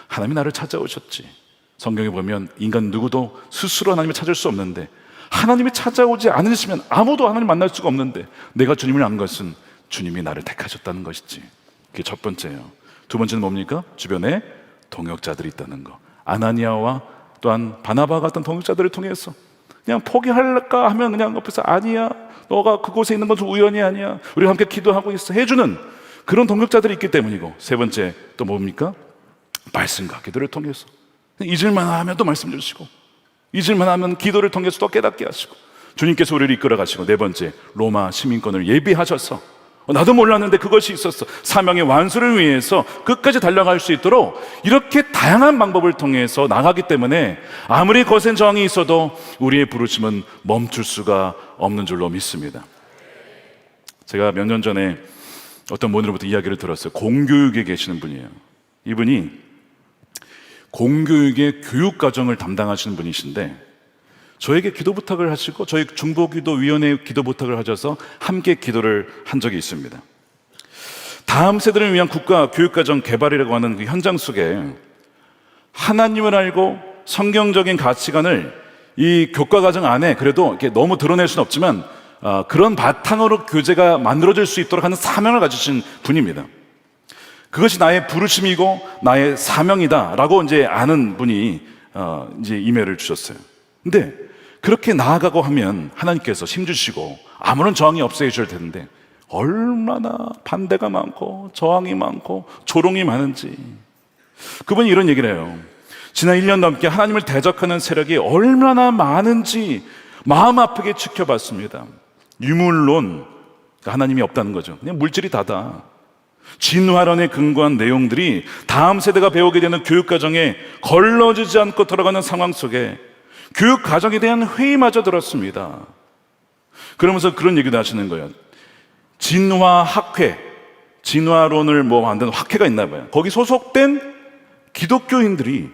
하나님이 나를 찾아오셨지. 성경에 보면 인간 누구도 스스로 하나님을 찾을 수 없는데 하나님이 찾아오지 않으시면 아무도 하나님 만날 수가 없는데 내가 주님을 안 것은 주님이 나를 택하셨다는 것이지. 그게 첫 번째예요. 두 번째는 뭡니까? 주변에 동역자들이 있다는 거. 아나니아와 또한 바나바 같은 동역자들을 통해서 그냥 포기할까 하면 그냥 옆에서 아니야, 너가 그곳에 있는 것은 우연이 아니야, 우리가 함께 기도하고 있어 해주는 그런 동역자들이 있기 때문이고, 세 번째 또 뭡니까? 말씀과 기도를 통해서 잊을만 하면 또 말씀 주시고 잊을만 하면 기도를 통해서 또 깨닫게 하시고 주님께서 우리를 이끌어 가시고, 네 번째 로마 시민권을 예비하셔서 나도 몰랐는데 그것이 있었어, 사명의 완수를 위해서 끝까지 달려갈 수 있도록 이렇게 다양한 방법을 통해서 나가기 때문에 아무리 거센 저항이 있어도 우리의 부르심은 멈출 수가 없는 줄로 믿습니다. 제가 몇 년 전에 어떤 분으로부터 이야기를 들었어요. 공교육에 계시는 분이에요. 이분이 공교육의 교육과정을 담당하시는 분이신데 저에게 기도 부탁을 하시고 저희 중보기도위원회에 기도 부탁을 하셔서 함께 기도를 한 적이 있습니다. 다음 세대를 위한 국가 교육과정 개발이라고 하는 그 현장 속에 하나님을 알고 성경적인 가치관을 이 교과과정 안에 그래도 이렇게 너무 드러낼 수는 없지만 그런 바탕으로 교제가 만들어질 수 있도록 하는 사명을 가지신 분입니다. 그것이 나의 부르심이고 나의 사명이다라고 이제 아는 분이 이제 이메일을 주셨어요. 근데 그렇게 나아가고 하면 하나님께서 힘주시고 아무런 저항이 없어야 주실 텐데 얼마나 반대가 많고 저항이 많고 조롱이 많은지. 그분이 이런 얘기를 해요. 지난 1년 넘게 하나님을 대적하는 세력이 얼마나 많은지 마음 아프게 지켜봤습니다. 유물론, 하나님이 없다는 거죠. 그냥 물질이 다다. 진화론에 근거한 내용들이 다음 세대가 배우게 되는 교육과정에 걸러지지 않고 돌아가는 상황 속에 교육과정에 대한 회의마저 들었습니다. 그러면서 그런 얘기도 하시는 거예요. 진화학회, 진화론을 만든 학회가 있나 봐요. 거기 소속된 기독교인들이,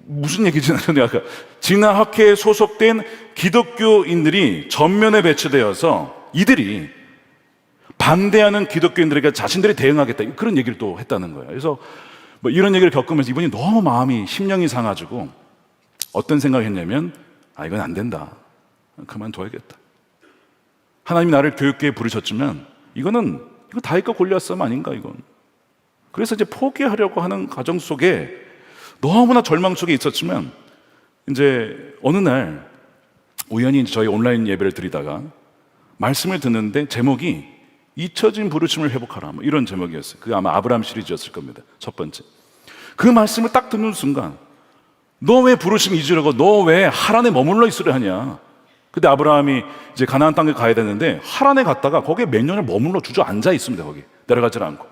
무슨 얘기지? 아까 진화학회에 소속된 기독교인들이 전면에 배치되어서 이들이 반대하는 기독교인들에게 자신들이 대응하겠다, 그런 얘기를 또 했다는 거예요. 그래서 이런 얘기를 겪으면서 이분이 너무 마음이 심령이 상하지고 어떤 생각을 했냐면, 이건 안 된다, 그만둬야겠다. 하나님이 나를 교육계에 부르셨지만 이거 다윗과 골리앗 싸움 아닌가, 이건. 그래서 이제 포기하려고 하는 과정 속에 너무나 절망 속에 있었지만, 이제 어느 날 우연히 저희 온라인 예배를 드리다가 말씀을 듣는데 제목이 잊혀진 부르심을 회복하라, 이런 제목이었어요. 그게 아마 아브라함 시리즈였을 겁니다. 첫 번째. 그 말씀을 딱 듣는 순간, 너 왜 부르심 잊으려고, 너 왜 하란에 머물러 있으려 하냐. 근데 아브라함이 이제 가나안 땅에 가야 되는데 하란에 갔다가 거기에 몇 년을 머물러 주저앉아 있습니다. 거기 내려가질 않고.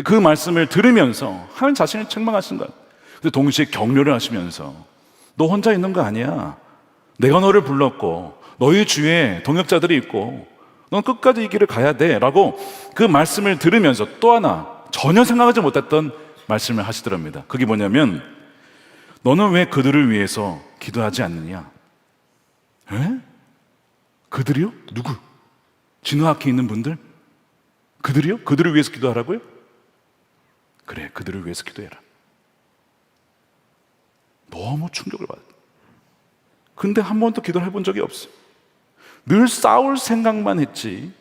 그 말씀을 들으면서 하나님 자신을 책망하신 거예요. 근데 동시에 격려를 하시면서, 너 혼자 있는 거 아니야. 내가 너를 불렀고 너희 주위에 동역자들이 있고 넌 끝까지 이 길을 가야 돼 라고 그 말씀을 들으면서 또 하나 전혀 생각하지 못했던 말씀을 하시더랍니다. 그게 뭐냐면, 너는 왜 그들을 위해서 기도하지 않느냐? 에? 그들이요? 누구? 진화학회에 있는 분들? 그들이요? 그들을 위해서 기도하라고요? 그래, 그들을 위해서 기도해라. 너무 충격을 받아요. 근데 한 번도 기도를 해본 적이 없어요. 늘 싸울 생각만 했지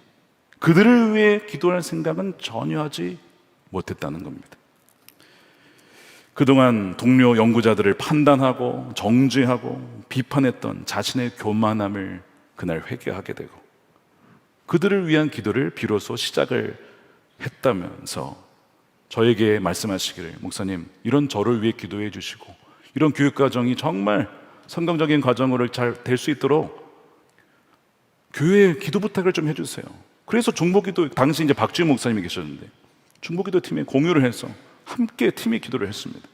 그들을 위해 기도할 생각은 전혀 하지 못했다는 겁니다. 그동안 동료 연구자들을 판단하고 정죄하고 비판했던 자신의 교만함을 그날 회개하게 되고, 그들을 위한 기도를 비로소 시작을 했다면서 저에게 말씀하시기를, 목사님, 이런 저를 위해 기도해 주시고 이런 교육과정이 정말 성경적인 과정으로 잘 될 수 있도록 교회에 기도 부탁을 좀 해주세요. 그래서 중보기도, 당시 이제 박주희 목사님이 계셨는데 중보기도 팀에 공유를 해서 함께 팀이 기도를 했습니다.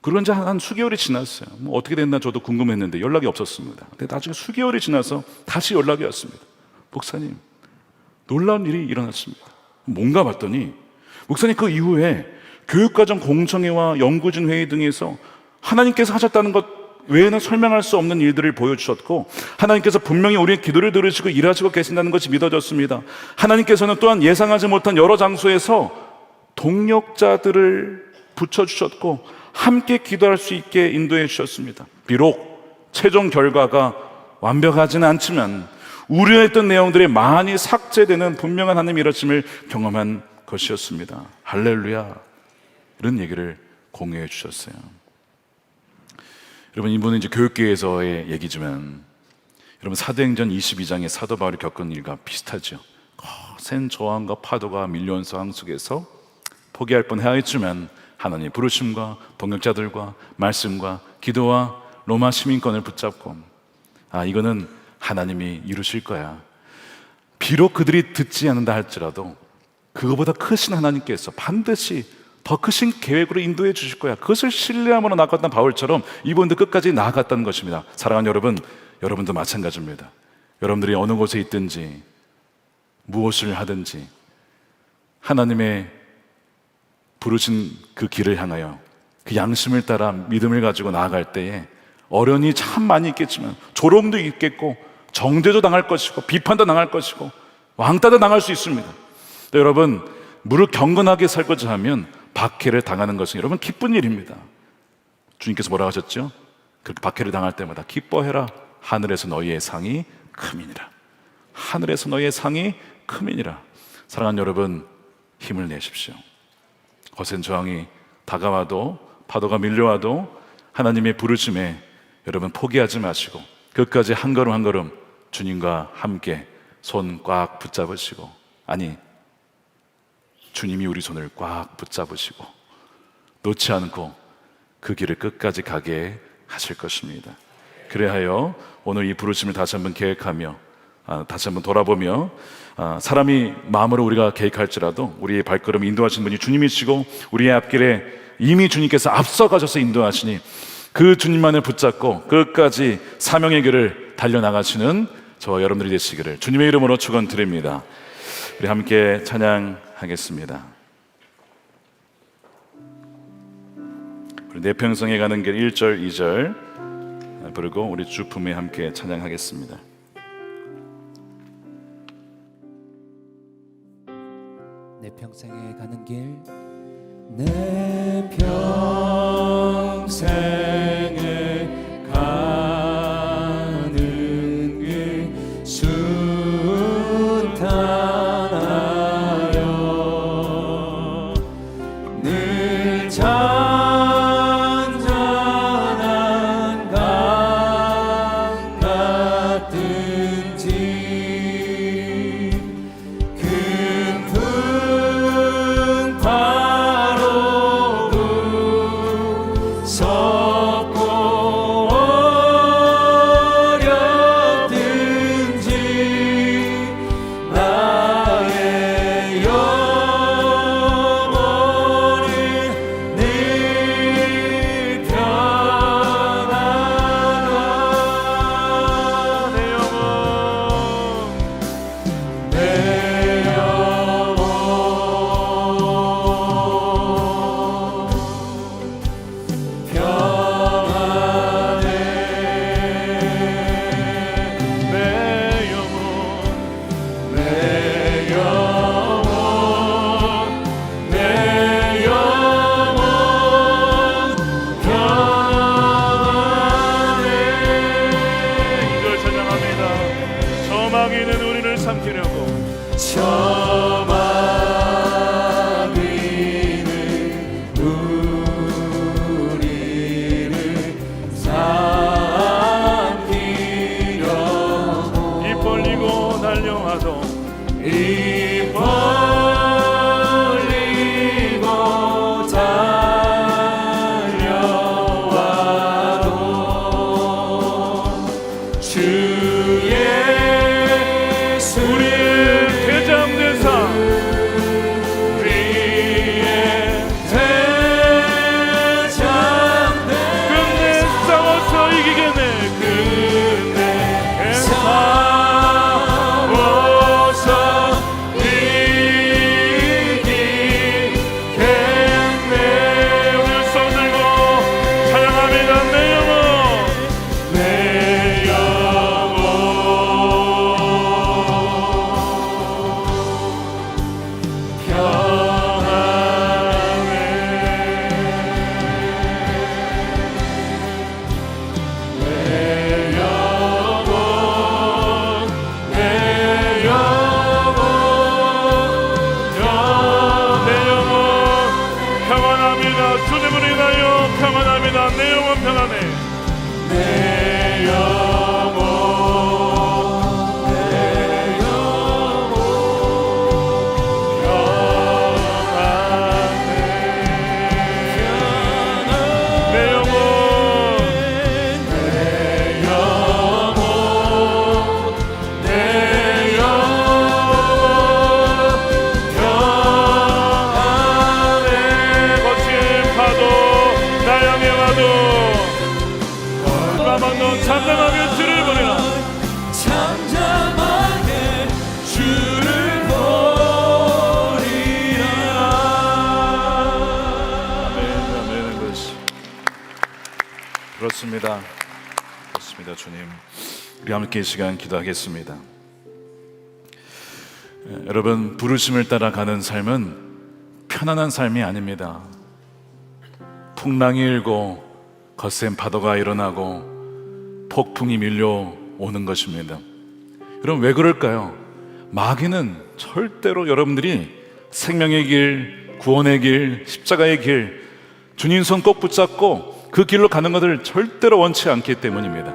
그런 지 한 수개월이 지났어요. 어떻게 됐나 저도 궁금했는데 연락이 없었습니다. 근데 나중에 수개월이 지나서 다시 연락이 왔습니다. 목사님, 놀라운 일이 일어났습니다. 뭔가 봤더니, 목사님, 그 이후에 교육과정 공청회와 연구진 회의 등에서 하나님께서 하셨다는 것 외에는 설명할 수 없는 일들을 보여주셨고, 하나님께서 분명히 우리의 기도를 들으시고 일하시고 계신다는 것이 믿어졌습니다. 하나님께서는 또한 예상하지 못한 여러 장소에서 동력자들을 붙여주셨고 함께 기도할 수 있게 인도해 주셨습니다. 비록 최종 결과가 완벽하지는 않지만 우려했던 내용들이 많이 삭제되는 분명한 하나님의 일하심을 경험한 것이었습니다. 할렐루야. 이런 얘기를 공유해 주셨어요. 여러분, 이분은 이제 교육계에서의 얘기지만, 여러분, 사도행전 22장의 사도 바울이 겪은 일과 비슷하죠. 거센 저항과 파도가 밀려온 상황 속에서 포기할 뻔하였지만 하나님의 부르심과 동역자들과 말씀과 기도와 로마 시민권을 붙잡고, 이거는 하나님이 이루실 거야. 비록 그들이 듣지 않는다 할지라도 그거보다 크신 하나님께서 반드시 더 크신 계획으로 인도해 주실 거야. 그것을 신뢰함으로 나아갔던 바울처럼 이분도 끝까지 나아갔다는 것입니다. 사랑하는 여러분, 여러분도 마찬가지입니다. 여러분들이 어느 곳에 있든지 무엇을 하든지 하나님의 부르신 그 길을 향하여 그 양심을 따라 믿음을 가지고 나아갈 때에 어려움이 참 많이 있겠지만 조롱도 있겠고 정죄도 당할 것이고 비판도 당할 것이고 왕따도 당할 수 있습니다. 여러분, 무릇 경건하게 살고자 하면 박해를 당하는 것은 여러분 기쁜 일입니다. 주님께서 뭐라고 하셨죠? 그렇게 박해를 당할 때마다 기뻐해라, 하늘에서 너희의 상이 크미니라. 하늘에서 너희의 상이 크미니라. 사랑하는 여러분, 힘을 내십시오. 거센 저항이 다가와도, 파도가 밀려와도 하나님의 부르심에 여러분 포기하지 마시고 끝까지 한 걸음 한 걸음 주님과 함께 손 꽉 붙잡으시고, 아니, 주님이 우리 손을 꽉 붙잡으시고 놓지 않고 그 길을 끝까지 가게 하실 것입니다. 그래하여 오늘 이 부르심을 다시 한번 계획하며, 다시 한번 돌아보며, 사람이 마음으로 우리가 계획할지라도 우리의 발걸음 인도하신 분이 주님이시고 우리의 앞길에 이미 주님께서 앞서가셔서 인도하시니 그 주님만을 붙잡고 끝까지 사명의 길을 달려나가시는 저와 여러분들이 되시기를 주님의 이름으로 축원드립니다. 우리 함께 찬양하겠습니다. 우리 내 평생에 가는 길 1절 2절 부르고 우리 주품에 함께 찬양하겠습니다. 내 평생에 가는 길, 내 평생에 가는 길 순탄하여 늘 잔잔한 강 같은지 잠잠하게 주를 보내라. 잠잠하게 주를 보리라. 아멘. 그렇습니다. 그렇습니다. 주님, 우리 함께 이 시간 기도하겠습니다. 여러분, 부르심을 따라가는 삶은 편안한 삶이 아닙니다. 풍랑이 일고 거센 파도가 일어나고 폭풍이 밀려오는 것입니다. 여러분, 왜 그럴까요? 마귀는 절대로 여러분들이 생명의 길, 구원의 길, 십자가의 길, 주님 손 꼭 붙잡고 그 길로 가는 것을 절대로 원치 않기 때문입니다.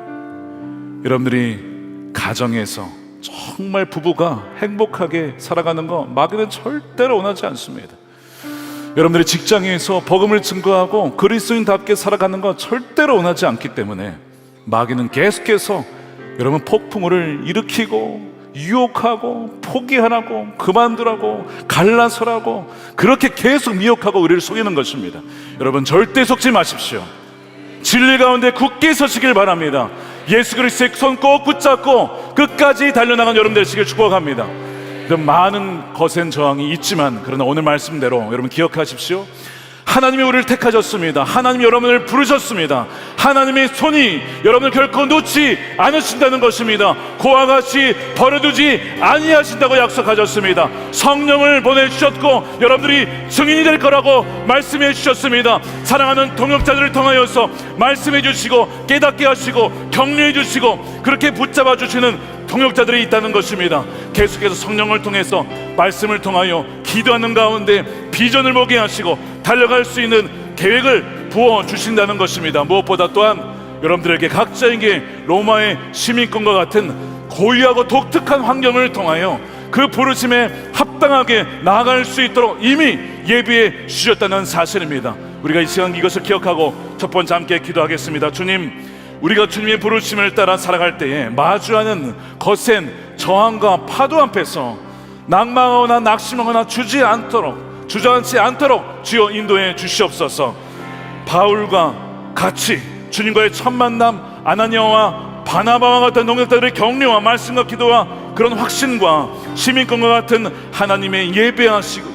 여러분들이 가정에서 정말 부부가 행복하게 살아가는 거 마귀는 절대로 원하지 않습니다. 여러분들이 직장에서 복음을 증거하고 그리스도인답게 살아가는 거 절대로 원하지 않기 때문에 마귀는 계속해서 여러분 폭풍우를 일으키고 유혹하고 포기하라고 그만두라고 갈라서라고 그렇게 계속 미혹하고 우리를 속이는 것입니다. 여러분, 절대 속지 마십시오. 진리 가운데 굳게 서시길 바랍니다. 예수 그리스도의 손 꼭 붙잡고 끝까지 달려나간 여러분 되시길 축복합니다. 많은 거센 저항이 있지만 그러나 오늘 말씀대로 여러분 기억하십시오. 하나님이 우리를 택하셨습니다. 하나님이 여러분을 부르셨습니다. 하나님의 손이 여러분을 결코 놓지 않으신다는 것입니다. 그와 같이 버려두지 아니하신다고 약속하셨습니다. 성령을 보내주셨고 여러분들이 증인이 될 거라고 말씀해 주셨습니다. 사랑하는 동역자들을 통하여서 말씀해 주시고 깨닫게 하시고 격려해 주시고 그렇게 붙잡아 주시는 동역자들이 있다는 것입니다. 계속해서 성령을 통해서 말씀을 통하여 기도하는 가운데 비전을 보게 하시고 달려갈 수 있는 계획을 부어주신다는 것입니다. 무엇보다 또한 여러분들에게 각자에게 로마의 시민권과 같은 고유하고 독특한 환경을 통하여 그 부르심에 합당하게 나아갈 수 있도록 이미 예비해 주셨다는 사실입니다. 우리가 이 시간 이것을 기억하고 첫 번째 함께 기도하겠습니다. 주님, 우리가 주님의 부르심을 따라 살아갈 때에 마주하는 거센 저항과 파도 앞에서 낙망하거나 낙심하거나 주저앉지 않도록 주여 인도해 주시옵소서. 바울과 같이 주님과의 첫 만남 아나니아와 바나바와 같은 동역자들의 격려와 말씀과 기도와 그런 확신과 시민권과 같은 하나님의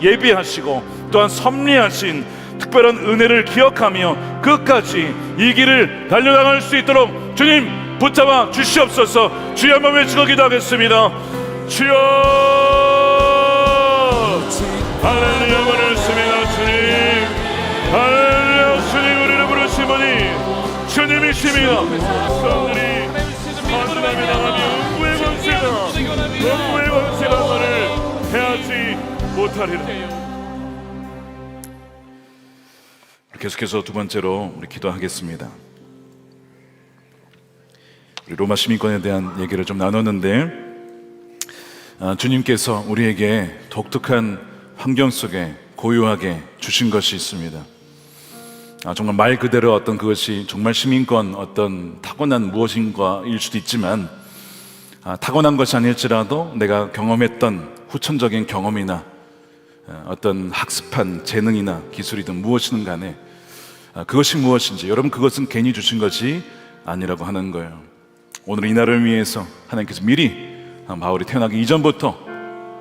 예배하시고 또한 섭리하신 특별한 은혜를 기억하며 끝까지 이 길을 달려나갈 수 있도록 주님 붙잡아 주시옵소서. 주여 한번 외치고 기도하겠습니다. 주여 할렐루야 부르십니다. 주님 할렐루야. 주님 우리를 부르시머니 주님이십니다. 성들이 환란에 나가며 음부의 권세가 너를 해하지 못하리라. 계속해서 두 번째로 우리 기도하겠습니다. 우리 로마 시민권에 대한 얘기를 좀 나눴는데 주님께서 우리에게 독특한 환경 속에 고유하게 주신 것이 있습니다. 정말 말 그대로 어떤 그것이 정말 시민권 어떤 타고난 무엇인가일 수도 있지만 타고난 것이 아닐지라도 내가 경험했던 후천적인 경험이나 어떤 학습한 재능이나 기술이든 무엇이든 간에 그것이 무엇인지 여러분 그것은 괜히 주신 것이 아니라고 하는 거예요. 오늘 이날을 위해서 하나님께서 미리 바울이 태어나기 이전부터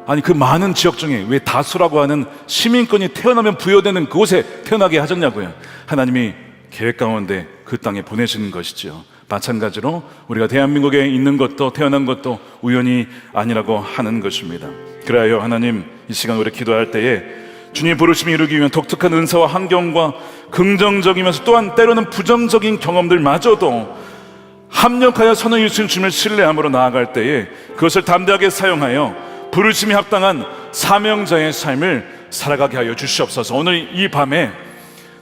아니 그 많은 지역 중에 왜 다수라고 하는 시민권이 태어나면 부여되는 그곳에 태어나게 하셨냐고요. 하나님이 계획 가운데 그 땅에 보내시는 것이죠. 마찬가지로 우리가 대한민국에 있는 것도 태어난 것도 우연이 아니라고 하는 것입니다. 그래요, 하나님 이 시간 우리 기도할 때에 주님의 부르심을 이루기 위한 독특한 은사와 환경과 긍정적이면서 또한 때로는 부정적인 경험들마저도 합력하여 선을 이루신 주님을 신뢰함으로 나아갈 때에 그것을 담대하게 사용하여 부르심이 합당한 사명자의 삶을 살아가게 하여 주시옵소서. 오늘 이 밤에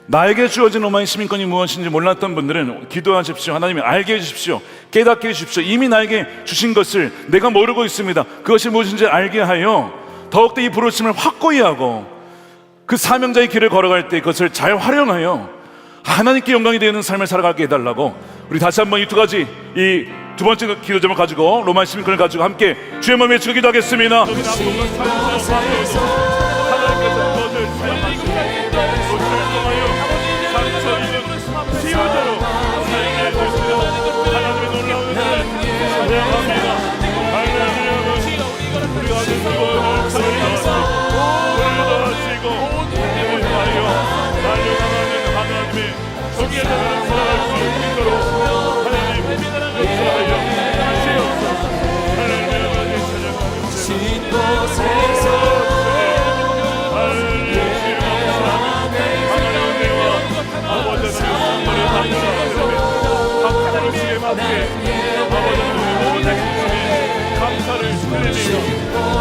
나에게 주어진 로마의 시민권이 무엇인지 몰랐던 분들은 기도하십시오. 하나님이 알게 해주십시오. 깨닫게 해주십시오. 이미 나에게 주신 것을 내가 모르고 있습니다. 그것이 무엇인지 알게 하여 더욱더 이 부르심을 확고히 하고 그 사명자의 길을 걸어갈 때 그것을 잘 활용하여 하나님께 영광이 되는 삶을 살아가게 해달라고 우리 다시 한번 이 두 가지 이 두 번째 기도점을 가지고 로마 시민권을 가지고 함께 주의 몸에 외치고 기도하겠습니다. 곳에서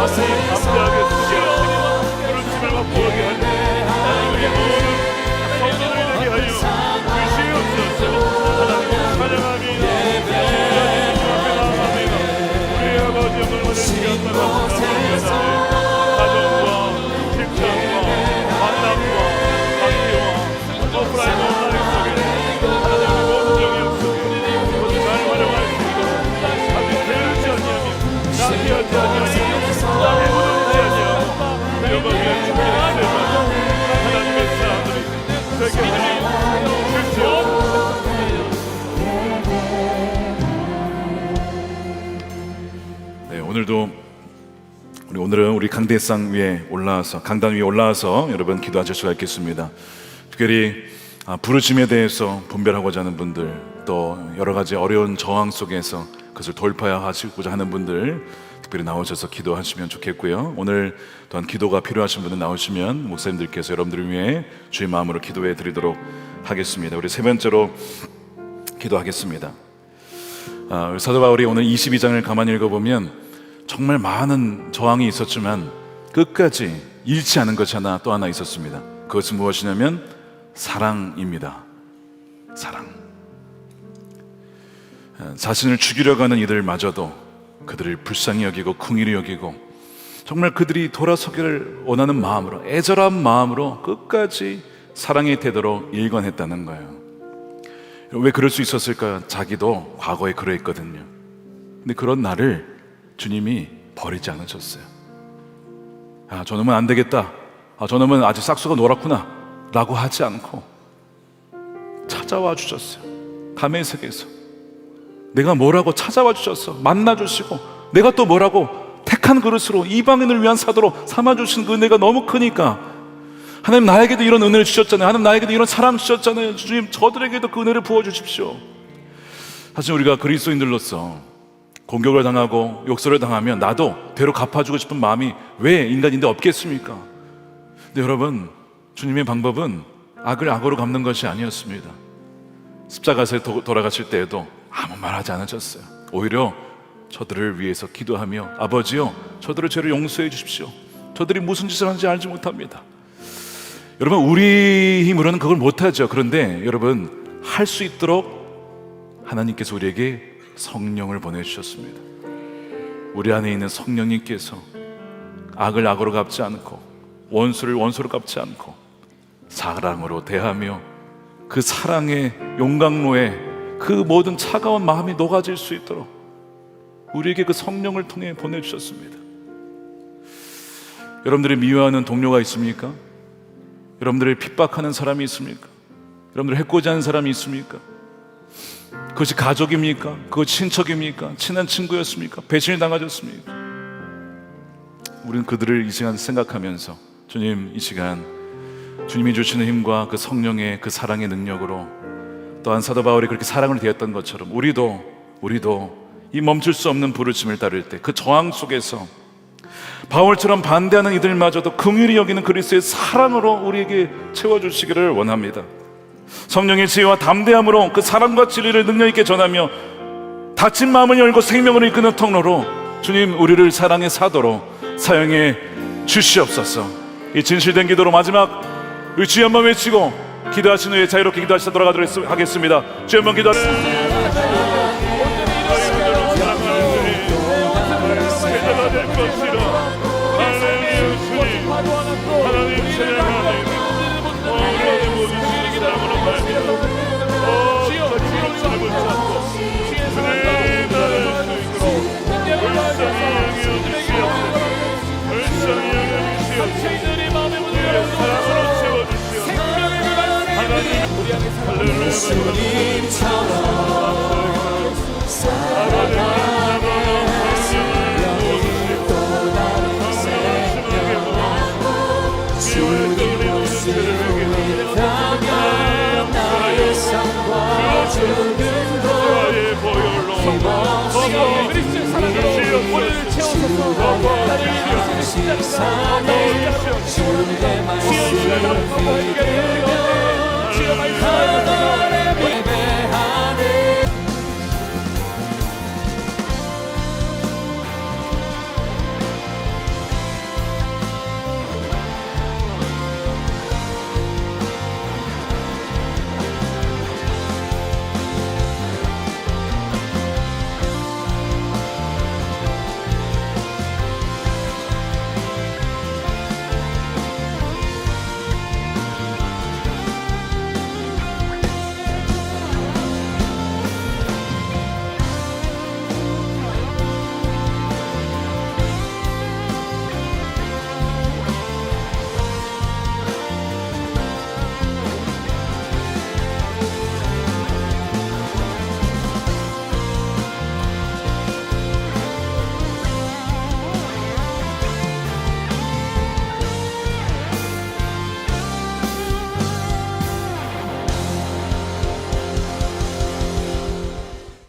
감사하게 쓰게 하시고 부르심을 맛보게 하시고 우리 모든 성도들을 위하여 주시옵소서. 하나님을 찬양합니다. 우리 아버지 영광을 시간만 감사합니다. 가정과 직장과 만남과 관계와 오프라인 온라인 속에 하나님의 모든 영역 속에 모두 잘 활용할 수 있도록 아직 게으르지 아니하며 나태하지 아니하며 남의 무너지지 아니하며 영광의 주님의 세상 하나님의 사람들이 되게 주시옵소서. 네, 오늘은 우리 강대상 위에 올라와서 강단 위에 올라와서 여러분 기도하실 수가 있겠습니다. 특별히 부르심에 대해서 분별하고자 하는 분들, 또 여러 가지 어려운 저항 속에서 그것을 돌파하시고자 하는 분들 특별히 나오셔서 기도하시면 좋겠고요. 오늘 또한 기도가 필요하신 분들 나오시면 목사님들께서 여러분들을 위해 주의 마음으로 기도해 드리도록 하겠습니다. 우리 세 번째로 기도하겠습니다. 사도 바울이 오늘 22장을 가만히 읽어보면 정말 많은 저항이 있었지만 끝까지 잃지 않은 것이 또 하나 있었습니다. 그것은 무엇이냐면 사랑입니다. 사랑. 자신을 죽이려고 하는 이들마저도 그들을 불쌍히 여기고 긍휼히 여기고 정말 그들이 돌아서기를 원하는 마음으로, 애절한 마음으로 끝까지 사랑의 태도로 일관했다는 거예요. 왜 그럴 수 있었을까요? 자기도 과거에 그러했거든요. 근데 그런 나를 주님이 버리지 않으셨어요. 저놈은 안 되겠다, 저놈은 아직 싹수가 노랗구나 라고 하지 않고 찾아와 주셨어요. 다메섹에서 내가 뭐라고 찾아와 주셨어. 만나 주시고 내가 또 뭐라고 택한 그릇으로 이방인을 위한 사도로 삼아주신 그 은혜가 너무 크니까 하나님 나에게도 이런 은혜를 주셨잖아요. 하나님 나에게도 이런 사랑 주셨잖아요. 주님 저들에게도 그 은혜를 부어주십시오. 사실 우리가 그리스도인들로서 공격을 당하고 욕설을 당하면 나도 되로 갚아주고 싶은 마음이 왜 인간인데 없겠습니까? 근데 여러분, 주님의 방법은 악을 악으로 갚는 것이 아니었습니다. 십자가에서 돌아가실 때에도 아무 말 하지 않으셨어요. 오히려 저들을 위해서 기도하며 아버지요 저들의 죄를 용서해 주십시오. 저들이 무슨 짓을 하는지 알지 못합니다. 여러분, 우리 힘으로는 그걸 못하죠. 그런데 여러분, 할 수 있도록 하나님께서 우리에게 성령을 보내주셨습니다. 우리 안에 있는 성령님께서 악을 악으로 갚지 않고 원수를 원수로 갚지 않고 사랑으로 대하며 그 사랑의 용광로에 그 모든 차가운 마음이 녹아질 수 있도록 우리에게 그 성령을 통해 보내주셨습니다. 여러분들이 미워하는 동료가 있습니까? 여러분들을 핍박하는 사람이 있습니까? 여러분들을 해코지하는 사람이 있습니까? 그것이 가족입니까? 그것이 친척입니까? 친한 친구였습니까? 배신을 당하셨습니까? 우리는 그들을 이 시간 생각하면서 주님, 이 시간 주님이 주시는 힘과 그 성령의 그 사랑의 능력으로 또한 사도 바울이 그렇게 사랑을 대했던 것처럼 우리도 이 멈출 수 없는 부르심을 따를 때 그 저항 속에서 바울처럼 반대하는 이들마저도 긍휼히 여기는 그리스도의 사랑으로 우리에게 채워주시기를 원합니다. 성령의 지혜와 담대함으로 그 사랑과 진리를 능력 있게 전하며 닫힌 마음을 열고 생명을 이끄는 통로로 주님, 우리를 사랑의 사도로 사용해 주시옵소서. 이 진실된 기도로 마지막 우리 주여 한번 외치고 기도하신 후에 자유롭게 기도하시다 돌아가도록 하겠습니다. 주여 한번 기도하겠습니다. 예수님처럼 살아가네. 여기 또 다른 생명하고 주님 모습을 위하며 나의 삶과 죽음도 힘없이 시사네. 주의 말씀을 믿으며